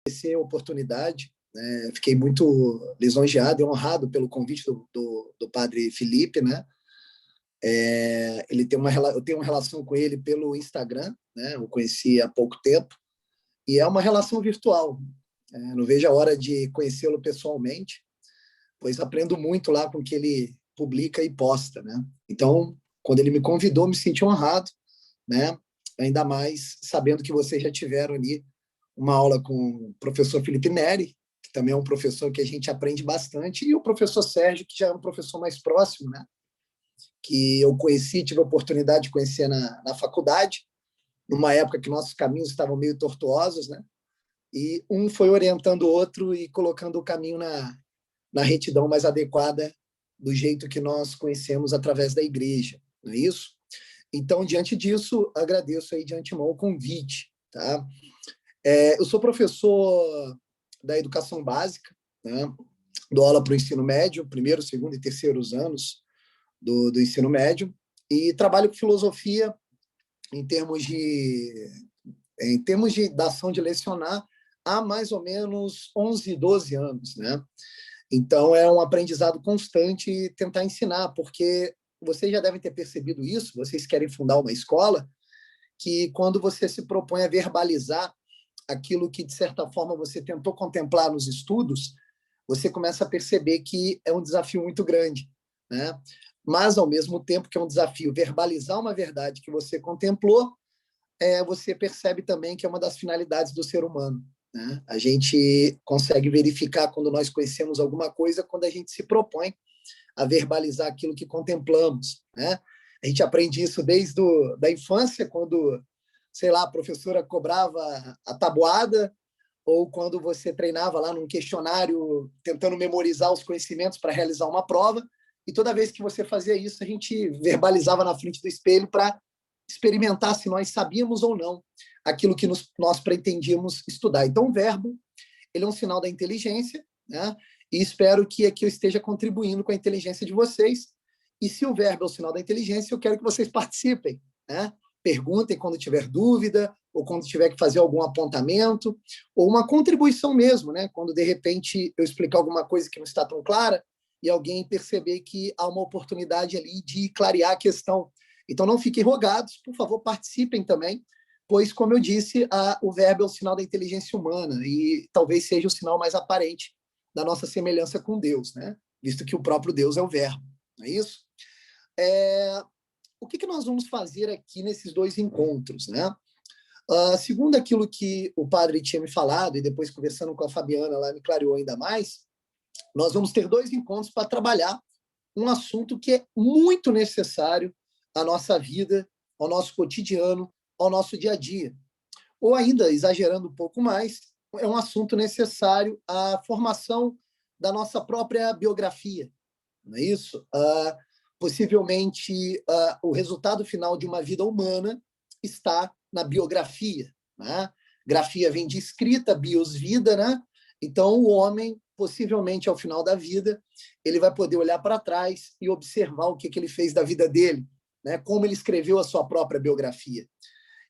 agradecer a oportunidade, né? Fiquei muito lisonjeado e honrado pelo convite do padre Felipe, né? Eu tenho uma relação com ele pelo Instagram, né? Eu conheci há pouco tempo, e é uma relação virtual. Não vejo a hora de conhecê-lo pessoalmente, pois aprendo muito lá com o que ele publica e posta, né? Então, quando ele me convidou, me senti honrado, né? Ainda mais sabendo que vocês já tiveram ali uma aula com o professor Felipe Neri, que também é um professor que a gente aprende bastante, e o professor Sérgio, que já é um professor mais próximo, né? Que eu conheci, tive a oportunidade de conhecer na faculdade, numa época que nossos caminhos estavam meio tortuosos, né? E um foi orientando o outro e colocando o caminho na retidão mais adequada do jeito que nós conhecemos através da igreja, não é isso? Então, diante disso, agradeço aí de antemão o convite, tá? Eu sou professor da educação básica, né? Dou aula para o ensino médio, primeiro, segundo e terceiros anos do ensino médio, e trabalho com filosofia em termos da ação de lecionar há mais ou menos 11, 12 anos, né? Então, é um aprendizado constante tentar ensinar, porque vocês já devem ter percebido isso, vocês querem fundar uma escola, que quando você se propõe a verbalizar aquilo que, de certa forma, você tentou contemplar nos estudos, você começa a perceber que é um desafio muito grande, né? Mas, ao mesmo tempo que é um desafio verbalizar uma verdade que você contemplou, você percebe também que é uma das finalidades do ser humano, né? A gente consegue verificar quando nós conhecemos alguma coisa, quando a gente se propõe a verbalizar aquilo que contemplamos, né? A gente aprende isso desde da infância, quando, sei lá, a professora cobrava a tabuada, ou quando você treinava lá num questionário tentando memorizar os conhecimentos para realizar uma prova, e toda vez que você fazia isso, a gente verbalizava na frente do espelho para experimentar se nós sabíamos ou não aquilo que nós pretendíamos estudar. Então, o verbo, ele é um sinal da inteligência, né? E espero que aqui eu esteja contribuindo com a inteligência de vocês. E se o verbo é o sinal da inteligência, eu quero que vocês participem, né? Perguntem quando tiver dúvida, ou quando tiver que fazer algum apontamento, ou uma contribuição mesmo, né? Quando, de repente, eu explicar alguma coisa que não está tão clara e alguém perceber que há uma oportunidade ali de clarear a questão. Então, não fiquem rogados, por favor, participem também, pois, como eu disse, o verbo é o sinal da inteligência humana e talvez seja o sinal mais aparente da nossa semelhança com Deus, né? Visto que o próprio Deus é o verbo, não é isso? O que nós vamos fazer aqui nesses dois encontros, né? Segundo aquilo que o padre tinha me falado, e depois conversando com a Fabiana, ela me clareou ainda mais, nós vamos ter dois encontros para trabalhar um assunto que é muito necessário à nossa vida, ao nosso cotidiano, ao nosso dia a dia. Ou ainda, exagerando um pouco mais, é um assunto necessário à formação da nossa própria biografia, não é isso? Possivelmente, o resultado final de uma vida humana está na biografia, né? Grafia vem de escrita, bios, vida, né? Então, o homem, possivelmente, ao final da vida, ele vai poder olhar para trás e observar o que ele fez da vida dele, né? Como ele escreveu a sua própria biografia.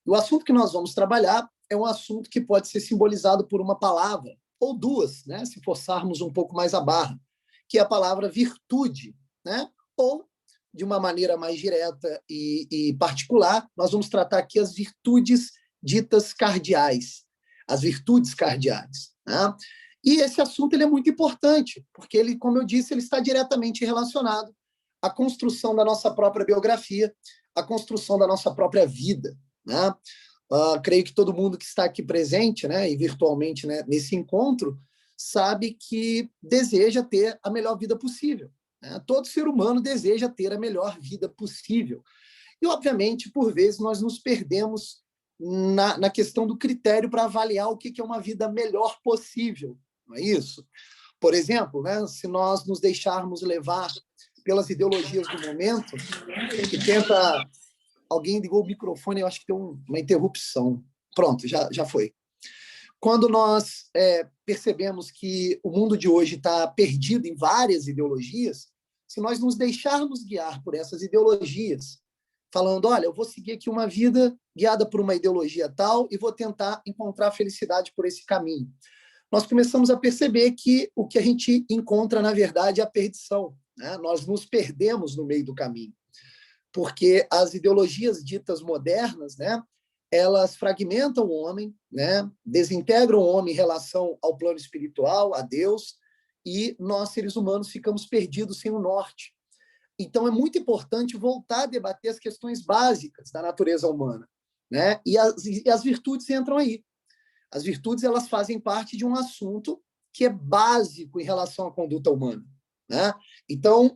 E o assunto que nós vamos trabalhar é um assunto que pode ser simbolizado por uma palavra, ou duas, né? Se forçarmos um pouco mais a barra, que é a palavra virtude, né? Ou, de uma maneira mais direta e particular, nós vamos tratar aqui as virtudes ditas cardeais, as virtudes cardeais, né? E esse assunto ele é muito importante, porque ele, como eu disse, ele está diretamente relacionado à construção da nossa própria biografia, à construção da nossa própria vida, né? Creio que todo mundo que está aqui presente, né, e virtualmente, né, nesse encontro, sabe que deseja ter a melhor vida possível, né? Todo ser humano deseja ter a melhor vida possível. E, obviamente, por vezes, nós nos perdemos na questão do critério para avaliar o que é uma vida melhor possível, não é isso? Por exemplo, né, se nós nos deixarmos levar pelas ideologias do momento, que tenta... Alguém ligou o microfone, eu acho que tem uma interrupção. Pronto, já foi. Quando nós percebemos que o mundo de hoje está perdido em várias ideologias, se nós nos deixarmos guiar por essas ideologias, falando, olha, eu vou seguir aqui uma vida guiada por uma ideologia tal e vou tentar encontrar felicidade por esse caminho. nós começamos a perceber que o que a gente encontra, na verdade, é a perdição, né? Nós nos perdemos no meio do caminho, porque as ideologias ditas modernas, né, elas fragmentam o homem, né, desintegram o homem em relação ao plano espiritual, a Deus, e nós, seres humanos, ficamos perdidos sem o norte. Então, é muito importante voltar a debater as questões básicas da natureza humana, né? E as virtudes entram aí. As virtudes, elas fazem parte de um assunto que é básico em relação à conduta humana, né? Então,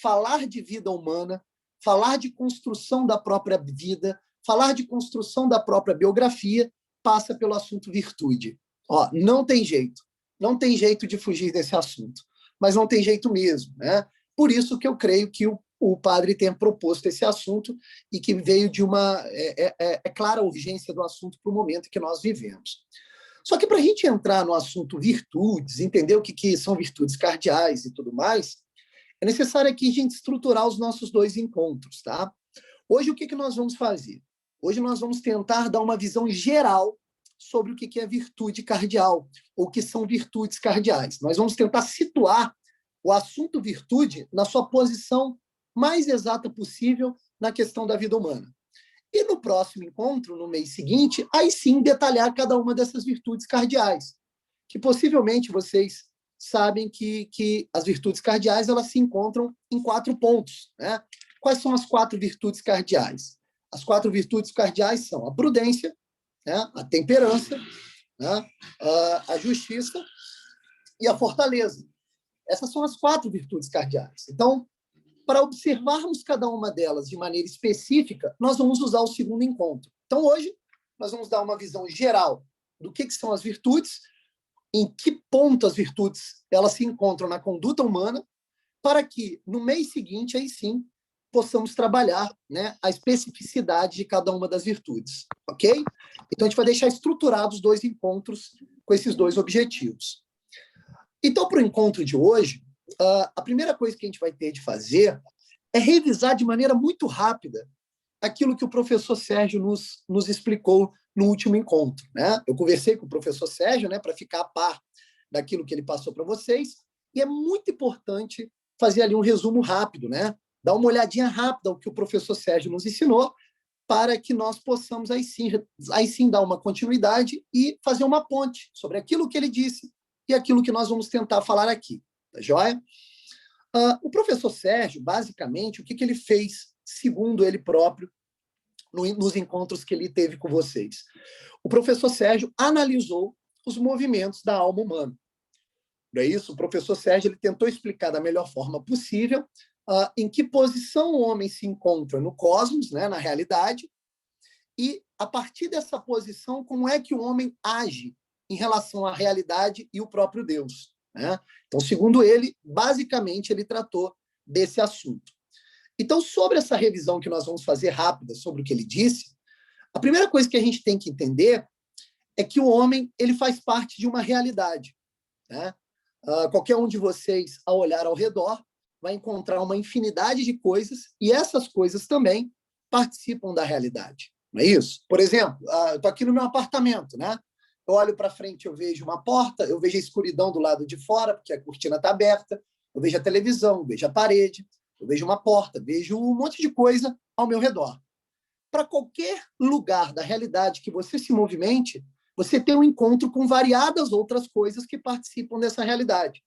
falar de vida humana, falar de construção da própria vida, falar de construção da própria biografia, passa pelo assunto virtude. Ó, não tem jeito de fugir desse assunto, mas não tem jeito mesmo, né? Por isso que eu creio que o padre tenha proposto esse assunto e que veio de uma clara urgência do assunto para o momento que nós vivemos. Só que para a gente entrar no assunto virtudes, entender o que são virtudes cardeais e tudo mais, é necessário aqui a gente estruturar os nossos dois encontros, tá? Hoje, o que nós vamos fazer? Hoje nós vamos tentar dar uma visão geral sobre o que é virtude cardeal, ou o que são virtudes cardeais. Nós vamos tentar situar o assunto virtude na sua posição mais exata possível na questão da vida humana. E no próximo encontro, no mês seguinte, aí sim detalhar cada uma dessas virtudes cardeais, que possivelmente vocês sabem que as virtudes cardeais elas se encontram em 4 pontos, né? Quais são as 4 virtudes cardeais? As 4 virtudes cardeais são a prudência, né? A temperança, né? A justiça e a fortaleza. Essas são as 4 virtudes cardeais. Então, para observarmos cada uma delas de maneira específica, nós vamos usar o segundo encontro. Então, hoje, nós vamos dar uma visão geral do que são as virtudes, em que ponto as virtudes elas se encontram na conduta humana, para que, no mês seguinte, aí sim, possamos trabalhar, né, a especificidade de cada uma das virtudes. Ok? Então, a gente vai deixar estruturados os 2 encontros com esses 2 objetivos. Então, para o encontro de hoje, a primeira coisa que a gente vai ter de fazer é revisar de maneira muito rápida aquilo que o professor Sérgio nos explicou no último encontro, né? Eu conversei com o professor Sérgio, né, para ficar a par daquilo que ele passou para vocês, e é muito importante fazer ali um resumo rápido, né? Dar uma olhadinha rápida ao que o professor Sérgio nos ensinou, para que nós possamos aí sim dar uma continuidade e fazer uma ponte sobre aquilo que ele disse e aquilo que nós vamos tentar falar aqui. Tá joia? O professor Sérgio, basicamente, o que ele fez, segundo ele próprio, nos encontros que ele teve com vocês? O professor Sérgio analisou os movimentos da alma humana. Não é isso? O professor Sérgio ele tentou explicar da melhor forma possível em que posição o homem se encontra no cosmos, né, na realidade, e, a partir dessa posição, como é que o homem age em relação à realidade e o próprio Deus, né? Então, segundo ele, basicamente, ele tratou desse assunto. Então, sobre essa revisão que nós vamos fazer rápida sobre o que ele disse, a primeira coisa que a gente tem que entender é que o homem ele faz parte de uma realidade, né? Qualquer um de vocês, ao olhar ao redor, vai encontrar uma infinidade de coisas e essas coisas também participam da realidade, não é isso? Por exemplo, eu estou aqui no meu apartamento, né? Eu olho para frente, eu vejo uma porta, eu vejo a escuridão do lado de fora, porque a cortina está aberta, eu vejo a televisão, eu vejo a parede, eu vejo uma porta, vejo um monte de coisa ao meu redor. Para qualquer lugar da realidade que você se movimente, você tem um encontro com variadas outras coisas que participam dessa realidade.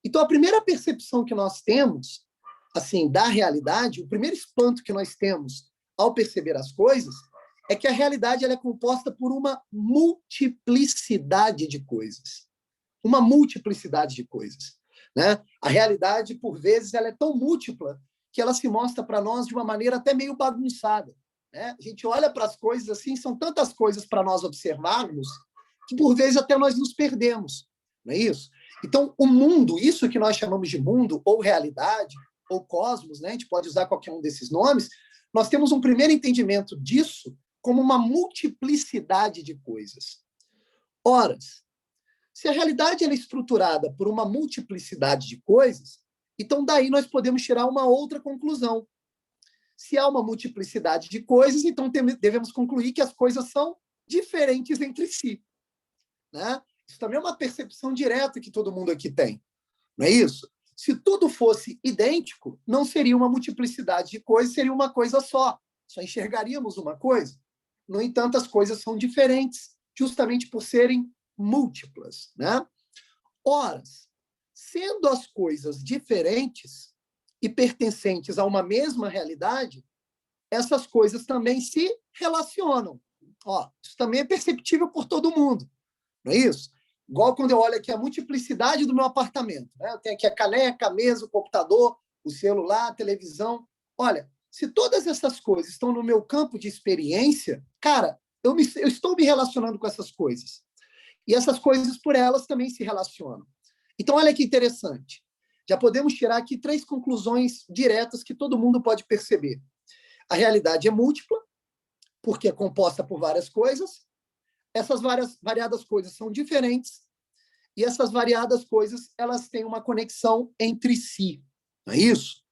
Então, a primeira percepção que nós temos, assim, da realidade, o primeiro espanto que nós temos ao perceber as coisas, é que a realidade ela é composta por uma multiplicidade de coisas. Uma multiplicidade de coisas, né? A realidade, por vezes, ela é tão múltipla que ela se mostra para nós de uma maneira até meio bagunçada, né? A gente olha para as coisas assim, são tantas coisas para nós observarmos que, por vezes, até nós nos perdemos, não é isso? Então, o mundo, isso que nós chamamos de mundo, ou realidade, ou cosmos, né? A gente pode usar qualquer um desses nomes, nós temos um primeiro entendimento disso como uma multiplicidade de coisas. Ora, se a realidade ela é estruturada por uma multiplicidade de coisas, então daí nós podemos tirar uma outra conclusão. Se há uma multiplicidade de coisas, então devemos concluir que as coisas são diferentes entre si, né? Isso também é uma percepção direta que todo mundo aqui tem, não é isso? Se tudo fosse idêntico, não seria uma multiplicidade de coisas, seria uma coisa só enxergaríamos uma coisa. No entanto, as coisas são diferentes, justamente por serem múltiplas, né? Ora, sendo as coisas diferentes e pertencentes a uma mesma realidade, essas coisas também se relacionam. Isso também é perceptível por todo mundo, não é isso? Igual quando eu olho aqui a multiplicidade do meu apartamento, né? Eu tenho aqui a caneca, a mesa, o computador, o celular, a televisão. Olha, se todas essas coisas estão no meu campo de experiência, cara, eu estou me relacionando com essas coisas. E essas coisas, por elas, também se relacionam. Então, olha que interessante. Já podemos tirar aqui 3 conclusões diretas que todo mundo pode perceber. A realidade é múltipla, porque é composta por várias coisas. Essas variadas coisas são diferentes. E essas variadas coisas, elas têm uma conexão entre si. Não é isso?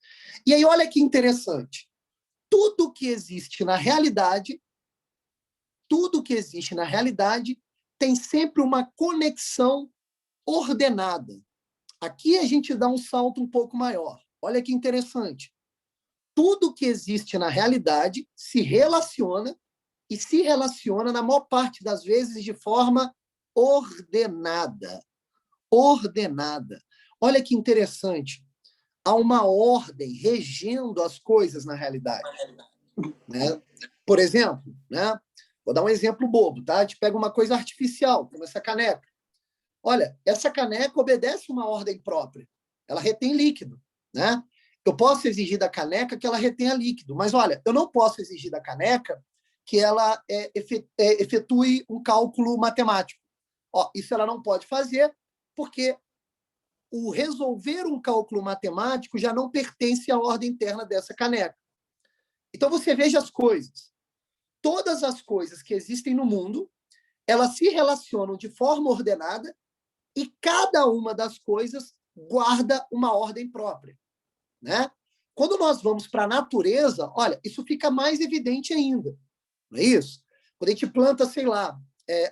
E aí, olha que interessante. Tudo que existe na realidade tem sempre uma conexão ordenada. Aqui a gente dá um salto um pouco maior. Olha que interessante. Tudo que existe na realidade se relaciona e se relaciona, na maior parte das vezes, de forma ordenada. Ordenada. Olha que interessante. Há uma ordem regendo as coisas na realidade. Né? Por exemplo, né? Vou dar um exemplo bobo, tá? A gente pega uma coisa artificial, como essa caneca. Olha, essa caneca obedece uma ordem própria. Ela retém líquido, né? Eu posso exigir da caneca que ela retenha líquido, mas olha, eu não posso exigir da caneca que ela efetue um cálculo matemático. Isso ela não pode fazer porque o resolver um cálculo matemático já não pertence à ordem interna dessa caneca. Então você veja as coisas. Todas as coisas que existem no mundo, elas se relacionam de forma ordenada e cada uma das coisas guarda uma ordem própria, né? Quando nós vamos para a natureza, olha, isso fica mais evidente ainda, não é isso? Quando a gente planta, sei lá,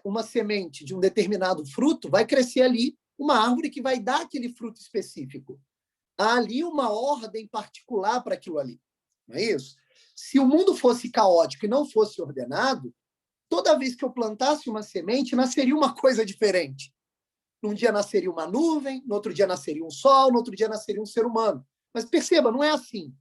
uma semente de um determinado fruto, vai crescer ali uma árvore que vai dar aquele fruto específico. Há ali uma ordem particular para aquilo ali, não é isso? Se o mundo fosse caótico e não fosse ordenado, toda vez que eu plantasse uma semente, nasceria uma coisa diferente. Num dia nasceria uma nuvem, no outro dia nasceria um sol, no outro dia nasceria um ser humano. Mas perceba, não é assim.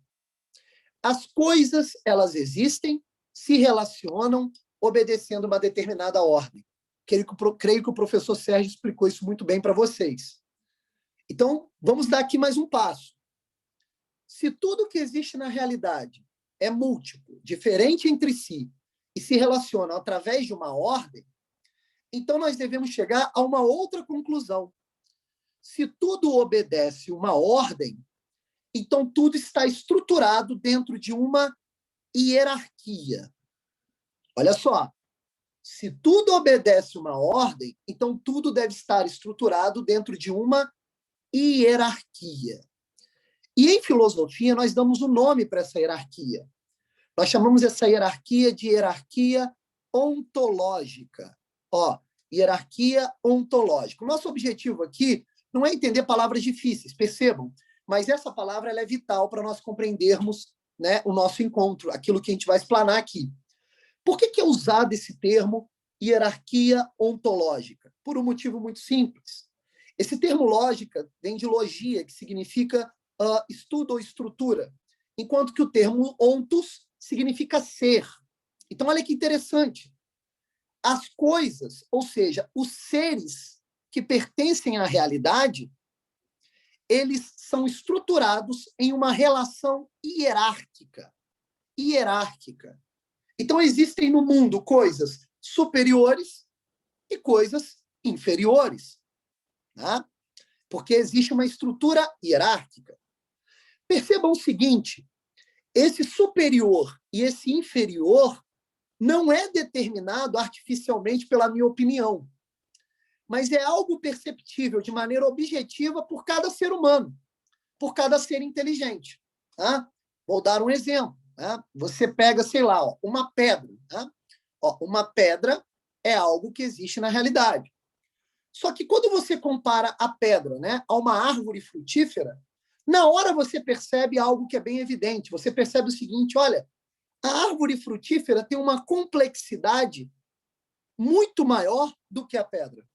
As coisas, elas existem, se relacionam, obedecendo uma determinada ordem. Creio que o professor Sérgio explicou isso muito bem para vocês. Então, vamos dar aqui mais um passo. Se tudo que existe na realidade é múltiplo, diferente entre si, e se relacionam através de uma ordem, então nós devemos chegar a uma outra conclusão. Se tudo obedece uma ordem, então tudo está estruturado dentro de uma hierarquia. Olha só, se tudo obedece uma ordem, então tudo deve estar estruturado dentro de uma hierarquia. E em filosofia nós damos um nome para essa hierarquia. Nós chamamos essa hierarquia de hierarquia ontológica. Hierarquia ontológica. O nosso objetivo aqui não é entender palavras difíceis, percebam, mas essa palavra ela é vital para nós compreendermos, né, o nosso encontro, aquilo que a gente vai explanar aqui. Por que é usado esse termo hierarquia ontológica? Por um motivo muito simples. Esse termo lógica vem de logia, que significa estudo ou estrutura, enquanto que o termo ontos significa ser. Então, olha que interessante. As coisas, ou seja, os seres que pertencem à realidade, eles são estruturados em uma relação hierárquica. Hierárquica. Então, existem no mundo coisas superiores e coisas inferiores, né? Porque existe uma estrutura hierárquica. Percebam o seguinte, esse superior e esse inferior não é determinado artificialmente pela minha opinião, mas é algo perceptível de maneira objetiva por cada ser humano, por cada ser inteligente. Tá? Vou dar um exemplo. Tá? Você pega, sei lá, uma pedra. Tá? Uma pedra é algo que existe na realidade. Só que quando você compara a pedra, né, a uma árvore frutífera, na hora você percebe algo que é bem evidente. Você percebe o seguinte, olha, a árvore frutífera tem uma complexidade muito maior do que a pedra.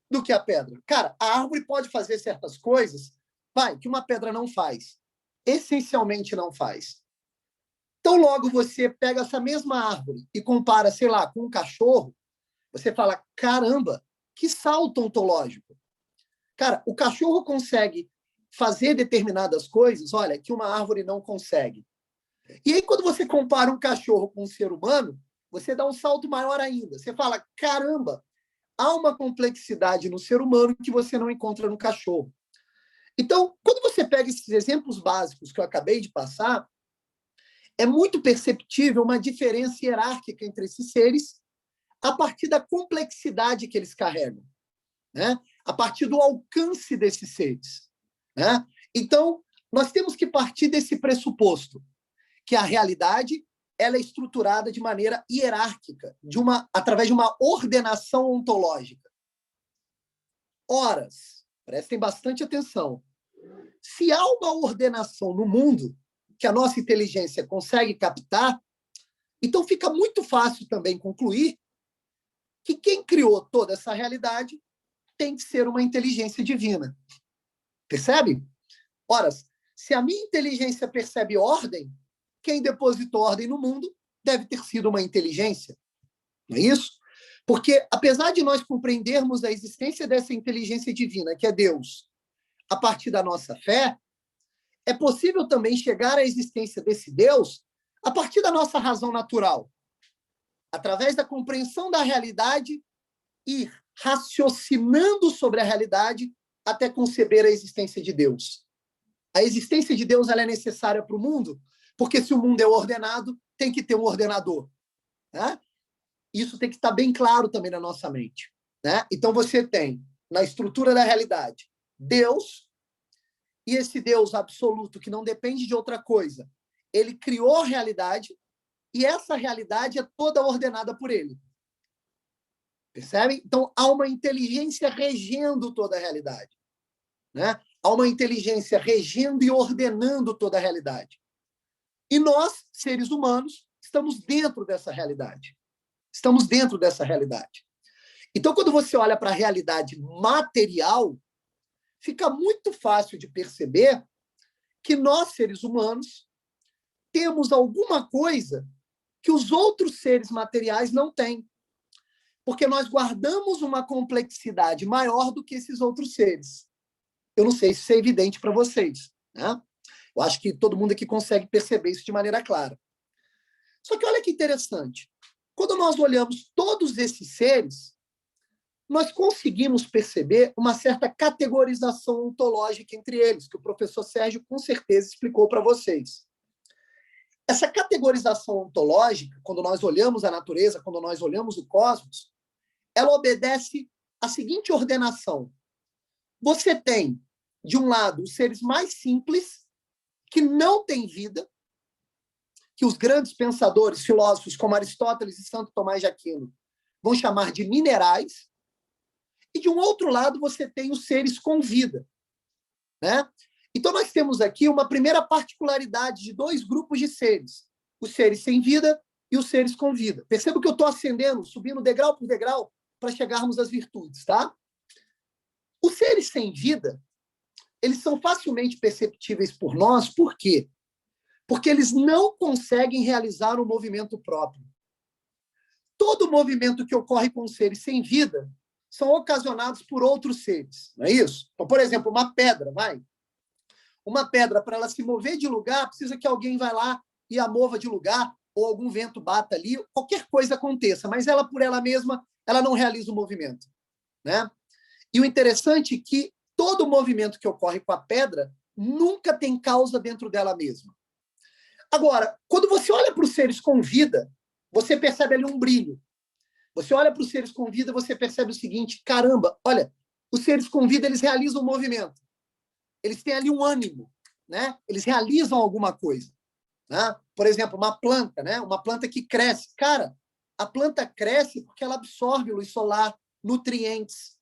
Do que a pedra. Cara, a árvore pode fazer certas coisas, que uma pedra não faz. Essencialmente não faz. Então, logo você pega essa mesma árvore e compara, sei lá, com um cachorro, você fala, caramba, que salto ontológico. Cara, o cachorro consegue fazer determinadas coisas, olha, que uma árvore não consegue. E aí, quando você compara um cachorro com um ser humano, você dá um salto maior ainda. Você fala, caramba, há uma complexidade no ser humano que você não encontra no cachorro. Então, quando você pega esses exemplos básicos que eu acabei de passar, é muito perceptível uma diferença hierárquica entre esses seres a partir da complexidade que eles carregam, né? A partir do alcance desses seres, né? Então, nós temos que partir desse pressuposto, que a realidade ela é estruturada de maneira hierárquica, através de uma ordenação ontológica. Horas, prestem bastante atenção. Se há uma ordenação no mundo que a nossa inteligência consegue captar, então fica muito fácil também concluir que quem criou toda essa realidade tem que ser uma inteligência divina. Percebe? Ora, se a minha inteligência percebe ordem, quem depositou ordem no mundo deve ter sido uma inteligência. Não é isso? Porque, apesar de nós compreendermos a existência dessa inteligência divina, que é Deus, a partir da nossa fé, é possível também chegar à existência desse Deus a partir da nossa razão natural, através da compreensão da realidade e raciocinando sobre a realidade até conceber a existência de Deus. A existência de Deus ela é necessária para o mundo, porque se o mundo é ordenado, tem que ter um ordenador, né? Isso tem que estar bem claro também na nossa mente, né? Então você tem, na estrutura da realidade, Deus, e esse Deus absoluto que não depende de outra coisa, ele criou a realidade, e essa realidade é toda ordenada por ele. Percebem? Então, há uma inteligência regendo toda a realidade, né? Há uma inteligência regendo e ordenando toda a realidade. E nós, seres humanos, estamos dentro dessa realidade. Estamos dentro dessa realidade. Então, quando você olha para a realidade material, fica muito fácil de perceber que nós, seres humanos, temos alguma coisa que os outros seres materiais não têm. Porque nós guardamos uma complexidade maior do que esses outros seres. Eu não sei se isso é evidente para vocês, né? Eu acho que todo mundo aqui consegue perceber isso de maneira clara. Só que olha que interessante. Quando nós olhamos todos esses seres, nós conseguimos perceber uma certa categorização ontológica entre eles, que o professor Sérgio com certeza explicou para vocês. Essa categorização ontológica, quando nós olhamos a natureza, quando nós olhamos o cosmos, ela obedece à seguinte ordenação. Você tem, de um lado, os seres mais simples, que não têm vida, que os grandes pensadores, filósofos como Aristóteles e Santo Tomás de Aquino vão chamar de minerais, e de um outro lado você tem os seres com vida, né? Então nós temos aqui uma primeira particularidade de dois grupos de seres, os seres sem vida e os seres com vida. Perceba que eu estou ascendendo, subindo degrau por degrau para chegarmos às virtudes, tá? Os seres sem vida, eles são facilmente perceptíveis por nós, por quê? Porque eles não conseguem realizar um movimento próprio. Todo movimento que ocorre com seres sem vida são ocasionados por outros seres, não é isso? Então, por exemplo, uma pedra, uma pedra, para ela se mover de lugar, precisa que alguém vá lá e a mova de lugar, ou algum vento bata ali, qualquer coisa aconteça, mas ela, por ela mesma, ela não realiza o movimento, né? E o interessante é que todo movimento que ocorre com a pedra nunca tem causa dentro dela mesma. Agora, quando você olha para os seres com vida, você percebe ali um brilho. Você olha para os seres com vida, você percebe o seguinte, caramba, olha, os seres com vida, eles realizam um movimento. Eles têm ali um ânimo, né? Eles realizam alguma coisa, né? Por exemplo, uma planta, né? Uma planta que cresce. Cara, a planta cresce porque ela absorve luz solar, nutrientes.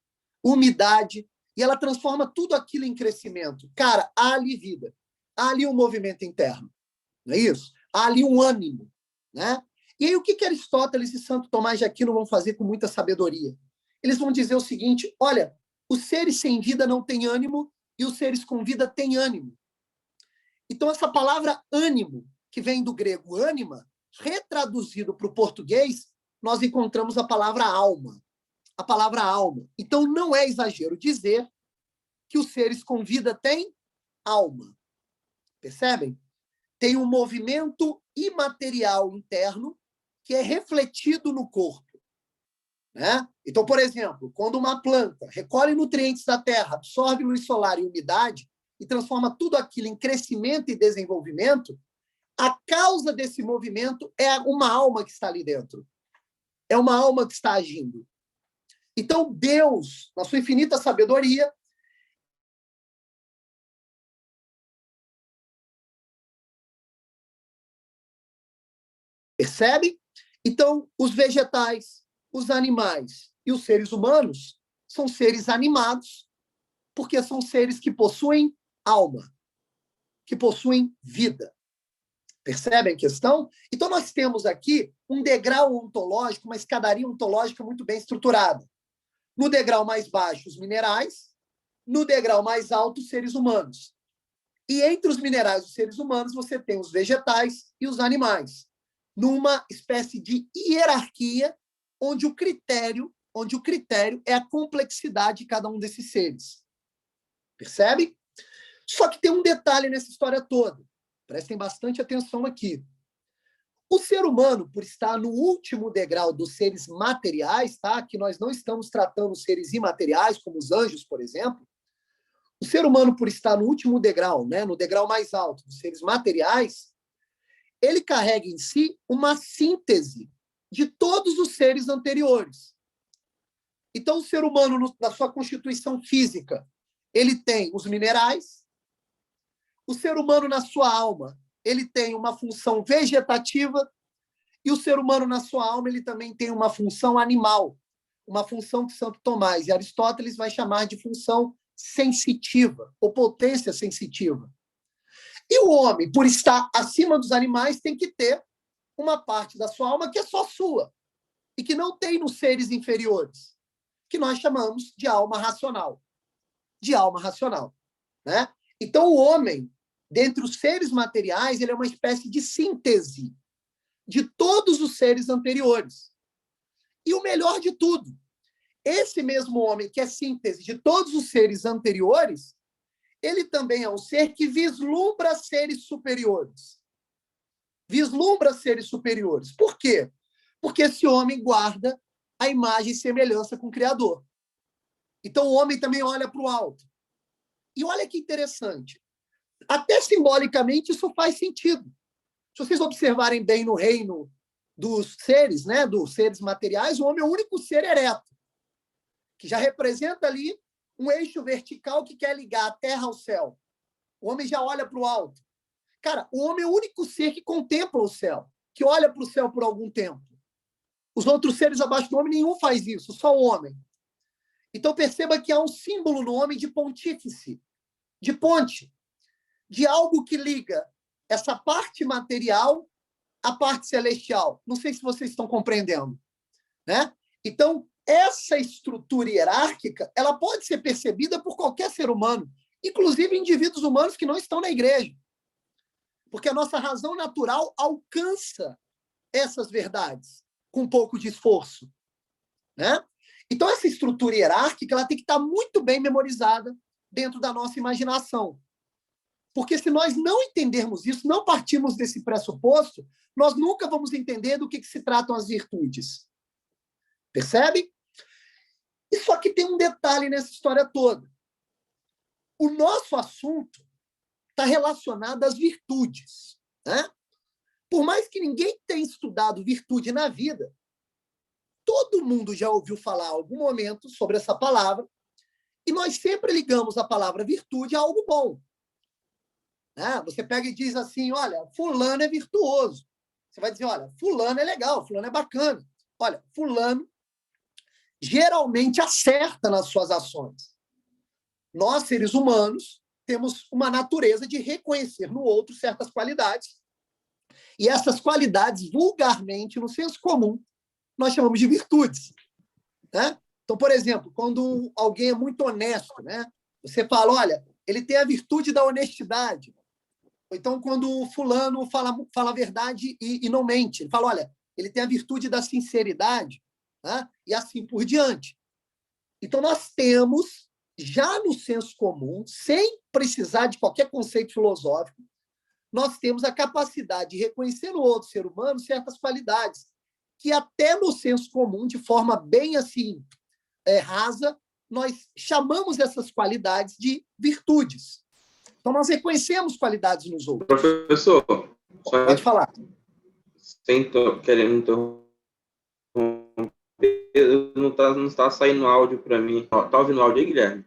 umidade, e ela transforma tudo aquilo em crescimento. Cara, há ali vida, há ali um movimento interno, não é isso? Há ali um ânimo, né? E aí o que Aristóteles e Santo Tomás de Aquino vão fazer com muita sabedoria? Eles vão dizer o seguinte, olha, os seres sem vida não têm ânimo e os seres com vida têm ânimo. Então, essa palavra ânimo, que vem do grego ânima, retraduzido para o português, nós encontramos a palavra alma. A palavra alma. Então, não é exagero dizer que os seres com vida têm alma. Percebem? Tem um movimento imaterial interno que é refletido no corpo. Né? Então, por exemplo, quando uma planta recolhe nutrientes da terra, absorve luz solar e umidade e transforma tudo aquilo em crescimento e desenvolvimento, a causa desse movimento é uma alma que está ali dentro. É uma alma que está agindo. Então, Deus, na sua infinita sabedoria, percebe? Então, os vegetais, os animais e os seres humanos são seres animados, porque são seres que possuem alma, que possuem vida. Percebem a questão? Então, nós temos aqui um degrau ontológico, uma escadaria ontológica muito bem estruturada. No degrau mais baixo, os minerais, no degrau mais alto, os seres humanos. E entre os minerais e os seres humanos, você tem os vegetais e os animais, numa espécie de hierarquia onde o critério é a complexidade de cada um desses seres. Percebe? Só que tem um detalhe nessa história toda. Prestem bastante atenção aqui. O ser humano, por estar no último degrau dos seres materiais, tá? Que nós não estamos tratando os seres imateriais, como os anjos, por exemplo, o ser humano, por estar no último degrau, né? No degrau mais alto dos seres materiais, ele carrega em si uma síntese de todos os seres anteriores. Então, o ser humano, na sua constituição física, ele tem os minerais. O ser humano, na sua alma, ele tem uma função vegetativa, e o ser humano, na sua alma, ele também tem uma função animal, uma função que Santo Tomás e Aristóteles vai chamar de função sensitiva, ou potência sensitiva. E o homem, por estar acima dos animais, tem que ter uma parte da sua alma que é só sua, e que não tem nos seres inferiores, que nós chamamos de alma racional. De alma racional. Né? Então, o homem, dentre os seres materiais, ele é uma espécie de síntese de todos os seres anteriores. E o melhor de tudo, esse mesmo homem que é síntese de todos os seres anteriores, ele também é um ser que vislumbra seres superiores. Vislumbra seres superiores. Por quê? Porque esse homem guarda a imagem e semelhança com o Criador. Então, o homem também olha para o alto. E olha que interessante. Até simbolicamente, isso faz sentido. Se vocês observarem bem no reino dos seres, né, dos seres materiais, o homem é o único ser ereto, que já representa ali um eixo vertical que quer ligar a terra ao céu. O homem já olha para o alto. Cara, o homem é o único ser que contempla o céu, que olha para o céu por algum tempo. Os outros seres abaixo do homem, nenhum faz isso, só o homem. Então, perceba que há um símbolo no homem de pontífice, de ponte, de algo que liga essa parte material à parte celestial. Não sei se vocês estão compreendendo. Né? Então, essa estrutura hierárquica, ela pode ser percebida por qualquer ser humano, inclusive indivíduos humanos que não estão na igreja. Porque a nossa razão natural alcança essas verdades com um pouco de esforço. Né? Então, essa estrutura hierárquica ela tem que estar muito bem memorizada dentro da nossa imaginação. Porque se nós não entendermos isso, não partirmos desse pressuposto, nós nunca vamos entender do que se tratam as virtudes. Percebe? E só que tem um detalhe nessa história toda. O nosso assunto está relacionado às virtudes. Né? Por mais que ninguém tenha estudado virtude na vida, todo mundo já ouviu falar em algum momento sobre essa palavra, e nós sempre ligamos a palavra virtude a algo bom. Né? Você pega e diz assim, olha, fulano é virtuoso. Você vai dizer, olha, fulano é legal, fulano é bacana. Olha, fulano geralmente acerta nas suas ações. Nós, seres humanos, temos uma natureza de reconhecer no outro certas qualidades. E essas qualidades, vulgarmente, no senso comum, nós chamamos de virtudes. Né? Então, por exemplo, quando alguém é muito honesto, né? Você fala, olha, ele tem a virtude da honestidade. Ou então, quando o fulano fala a verdade e não mente, ele fala, olha, ele tem a virtude da sinceridade, né? E assim por diante. Então, nós temos, já no senso comum, sem precisar de qualquer conceito filosófico, nós temos a capacidade de reconhecer no outro ser humano certas qualidades que até no senso comum, de forma bem assim rasa, nós chamamos essas qualidades de virtudes. Então, nós reconhecemos qualidades nos outros. Professor, Pode falar. Sem querendo interromper, não tá saindo áudio para mim. Tá ouvindo o áudio aí, Guilherme?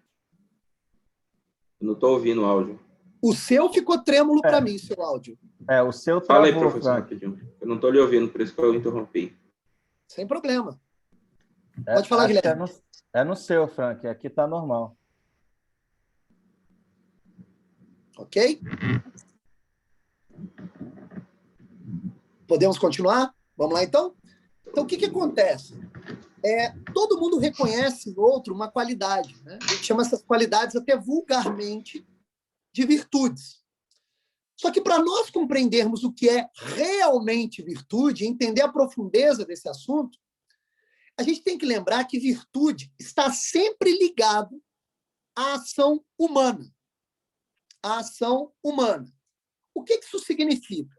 Eu não tô ouvindo o áudio. O seu ficou trêmulo para mim, seu áudio. O seu travou. Fala aí, professor, Frank. rapidinho. Eu não tô lhe ouvindo, por isso que eu interrompi. Sem problema. Pode falar, Guilherme. É no seu, Frank. Aqui tá normal. Ok? Podemos continuar? Vamos lá, então? Então, o que acontece? Todo mundo reconhece no outro uma qualidade. Né? A gente chama essas qualidades até vulgarmente de virtudes. Só que para nós compreendermos o que é realmente virtude, entender a profundeza desse assunto, a gente tem que lembrar que virtude está sempre ligado à ação humana. A ação humana. O que isso significa?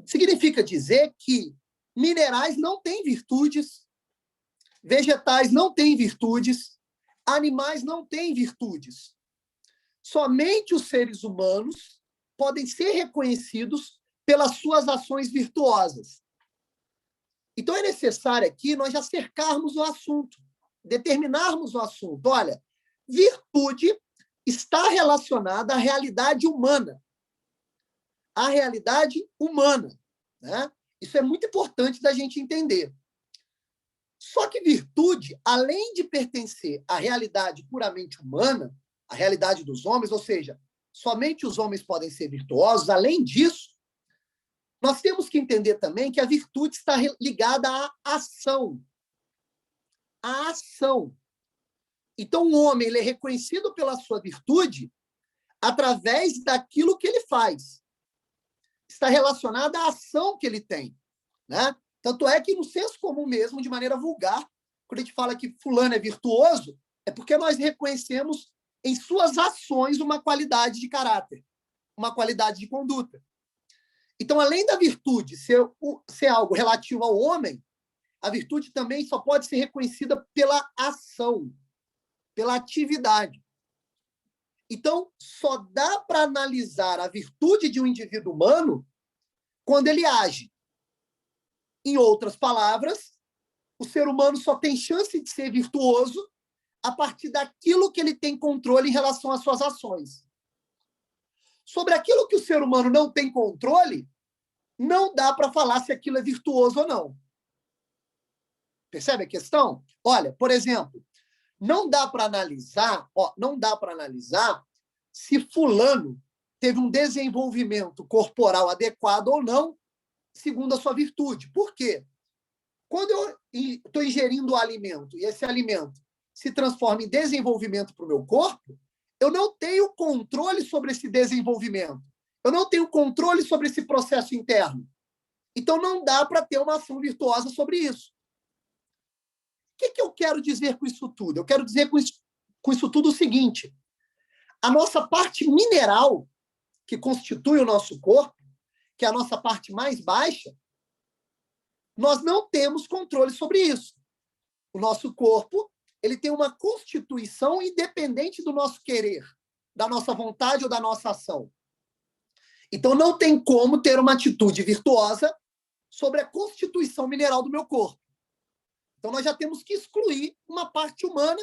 Significa dizer que minerais não têm virtudes, vegetais não têm virtudes, animais não têm virtudes. Somente os seres humanos podem ser reconhecidos pelas suas ações virtuosas. Então, é necessário aqui nós já cercarmos o assunto, determinarmos o assunto. Olha, virtude está relacionada à realidade humana. À realidade humana. Né? Isso é muito importante da gente entender. Só que virtude, além de pertencer à realidade puramente humana, à realidade dos homens, ou seja, somente os homens podem ser virtuosos, além disso, nós temos que entender também que a virtude está ligada à ação. À ação. Então, o homem ele é reconhecido pela sua virtude através daquilo que ele faz. Está relacionada à ação que ele tem. Né? Tanto é que, no senso comum mesmo, de maneira vulgar, quando a gente fala que fulano é virtuoso, é porque nós reconhecemos em suas ações uma qualidade de caráter, uma qualidade de conduta. Então, além da virtude ser algo relativo ao homem, a virtude também só pode ser reconhecida pela ação, pela atividade. Então, só dá para analisar a virtude de um indivíduo humano quando ele age. Em outras palavras, o ser humano só tem chance de ser virtuoso a partir daquilo que ele tem controle em relação às suas ações. Sobre aquilo que o ser humano não tem controle, não dá para falar se aquilo é virtuoso ou não. Percebe a questão? Olha, por exemplo, não dá para analisar se fulano teve um desenvolvimento corporal adequado ou não, segundo a sua virtude. Por quê? Quando eu estou ingerindo o alimento e esse alimento se transforma em desenvolvimento para o meu corpo, eu não tenho controle sobre esse desenvolvimento. Eu não tenho controle sobre esse processo interno. Então, não dá para ter uma ação virtuosa sobre isso. O que eu quero dizer com isso tudo? Eu quero dizer com isso tudo o seguinte: a nossa parte mineral, que constitui o nosso corpo, que é a nossa parte mais baixa, nós não temos controle sobre isso. O nosso corpo ele tem uma constituição independente do nosso querer, da nossa vontade ou da nossa ação. Então, não tem como ter uma atitude virtuosa sobre a constituição mineral do meu corpo. Então, nós já temos que excluir uma parte humana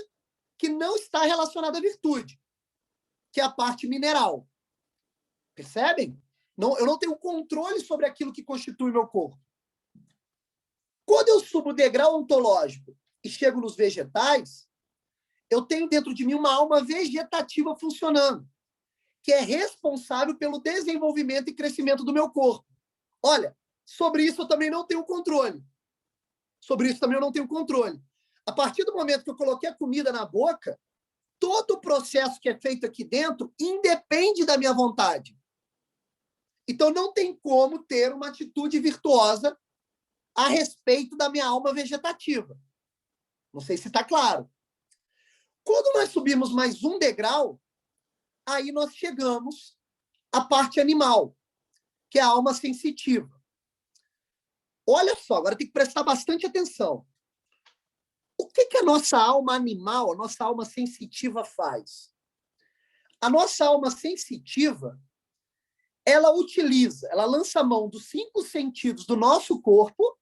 que não está relacionada à virtude, que é a parte mineral. Percebem? Eu não tenho controle sobre aquilo que constitui meu corpo. Quando eu subo o degrau ontológico e chego nos vegetais, eu tenho dentro de mim uma alma vegetativa funcionando, que é responsável pelo desenvolvimento e crescimento do meu corpo. Olha, sobre isso eu também não tenho controle. A partir do momento que eu coloquei a comida na boca, todo o processo que é feito aqui dentro independe da minha vontade. Então, não tem como ter uma atitude virtuosa a respeito da minha alma vegetativa. Não sei se está claro. Quando nós subimos mais um degrau, aí nós chegamos à parte animal, que é a alma sensitiva. Olha só, agora tem que prestar bastante atenção. O que a nossa alma animal, a nossa alma sensitiva faz? A nossa alma sensitiva, ela lança a mão dos 5 sentidos do nosso corpo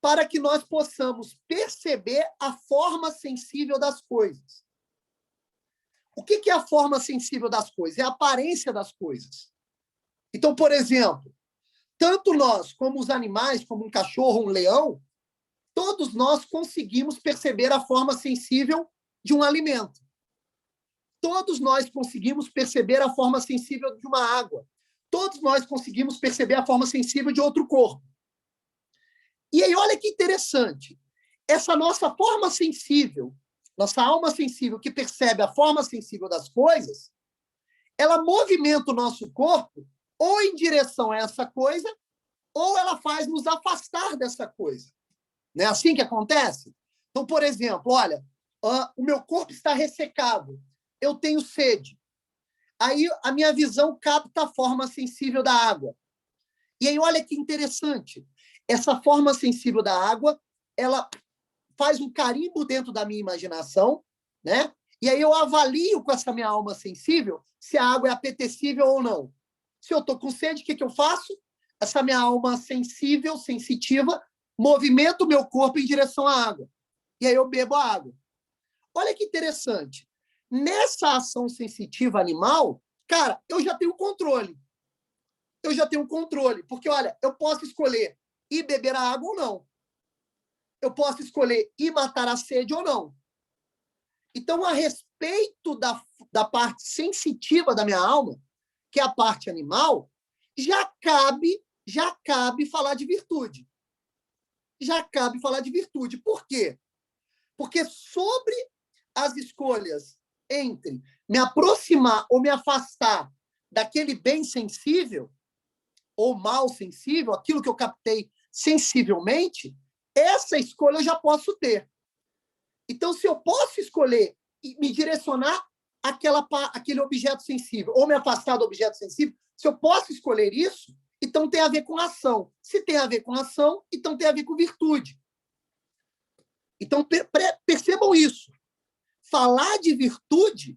para que nós possamos perceber a forma sensível das coisas. O que é a forma sensível das coisas? É a aparência das coisas. Então, por exemplo, tanto nós como os animais, como um cachorro, um leão, todos nós conseguimos perceber a forma sensível de um alimento. Todos nós conseguimos perceber a forma sensível de uma água. Todos nós conseguimos perceber a forma sensível de outro corpo. E aí, olha que interessante. Essa nossa forma sensível, nossa alma sensível que percebe a forma sensível das coisas, ela movimenta o nosso corpo ou em direção a essa coisa, ou ela faz nos afastar dessa coisa. Não é assim que acontece? Então, por exemplo, olha, o meu corpo está ressecado, eu tenho sede. Aí a minha visão capta a forma sensível da água. E aí, olha que interessante. Essa forma sensível da água, ela faz um carimbo dentro da minha imaginação, né? E aí eu avalio com essa minha alma sensível se a água é apetecível ou não. Se eu estou com sede, o que eu faço? Essa minha alma sensível, sensitiva, movimenta o meu corpo em direção à água. E aí eu bebo a água. Olha que interessante. Nessa ação sensitiva animal, cara, eu já tenho controle. Porque, olha, eu posso escolher ir beber a água ou não. Eu posso escolher ir matar a sede ou não. Então, a respeito da parte sensitiva da minha alma, que é a parte animal, já cabe falar de virtude. Por quê? Porque sobre as escolhas entre me aproximar ou me afastar daquele bem sensível ou mal sensível, aquilo que eu captei sensivelmente, essa escolha eu já posso ter. Então, se eu posso escolher e me direcionar àquele objeto sensível ou me afastar do objeto sensível, se eu posso escolher isso, então tem a ver com ação. Se tem a ver com ação, então tem a ver com virtude. Então, percebam isso. Falar de virtude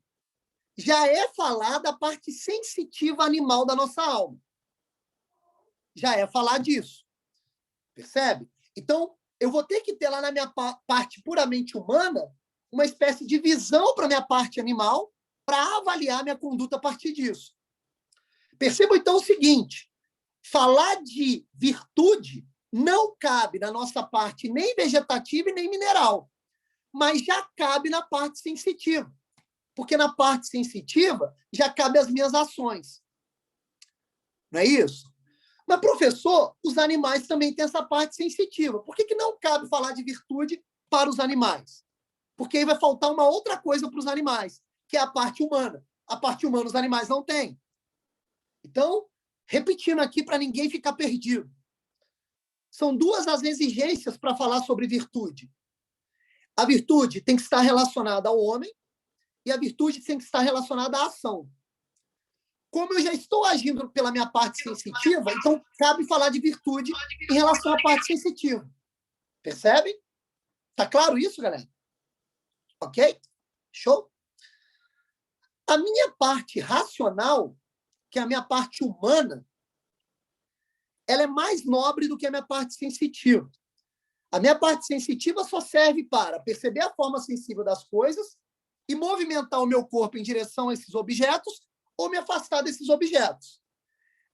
já é falar da parte sensitiva animal da nossa alma. Já é falar disso. Percebe? Então, eu vou ter que ter lá na minha parte puramente humana uma espécie de visão para a minha parte animal para avaliar minha conduta a partir disso. Percebam, então, o seguinte. Falar de virtude não cabe na nossa parte nem vegetativa e nem mineral, mas já cabe na parte sensitiva. Porque na parte sensitiva já cabe as minhas ações. Não é isso? Mas, professor, os animais também têm essa parte sensitiva. Por que não cabe falar de virtude para os animais? Porque aí vai faltar uma outra coisa para os animais, que é a parte humana. A parte humana os animais não têm. Então, repetindo aqui para ninguém ficar perdido. São 2 as exigências para falar sobre virtude. A virtude tem que estar relacionada ao homem e a virtude tem que estar relacionada à ação. Como eu já estou agindo pela minha parte sensitiva, então cabe falar de virtude em relação à parte sensitiva. Percebem? Tá claro isso, galera? Ok? Show? A minha parte racional, que é a minha parte humana, ela é mais nobre do que a minha parte sensitiva. A minha parte sensitiva só serve para perceber a forma sensível das coisas e movimentar o meu corpo em direção a esses objetos ou me afastar desses objetos.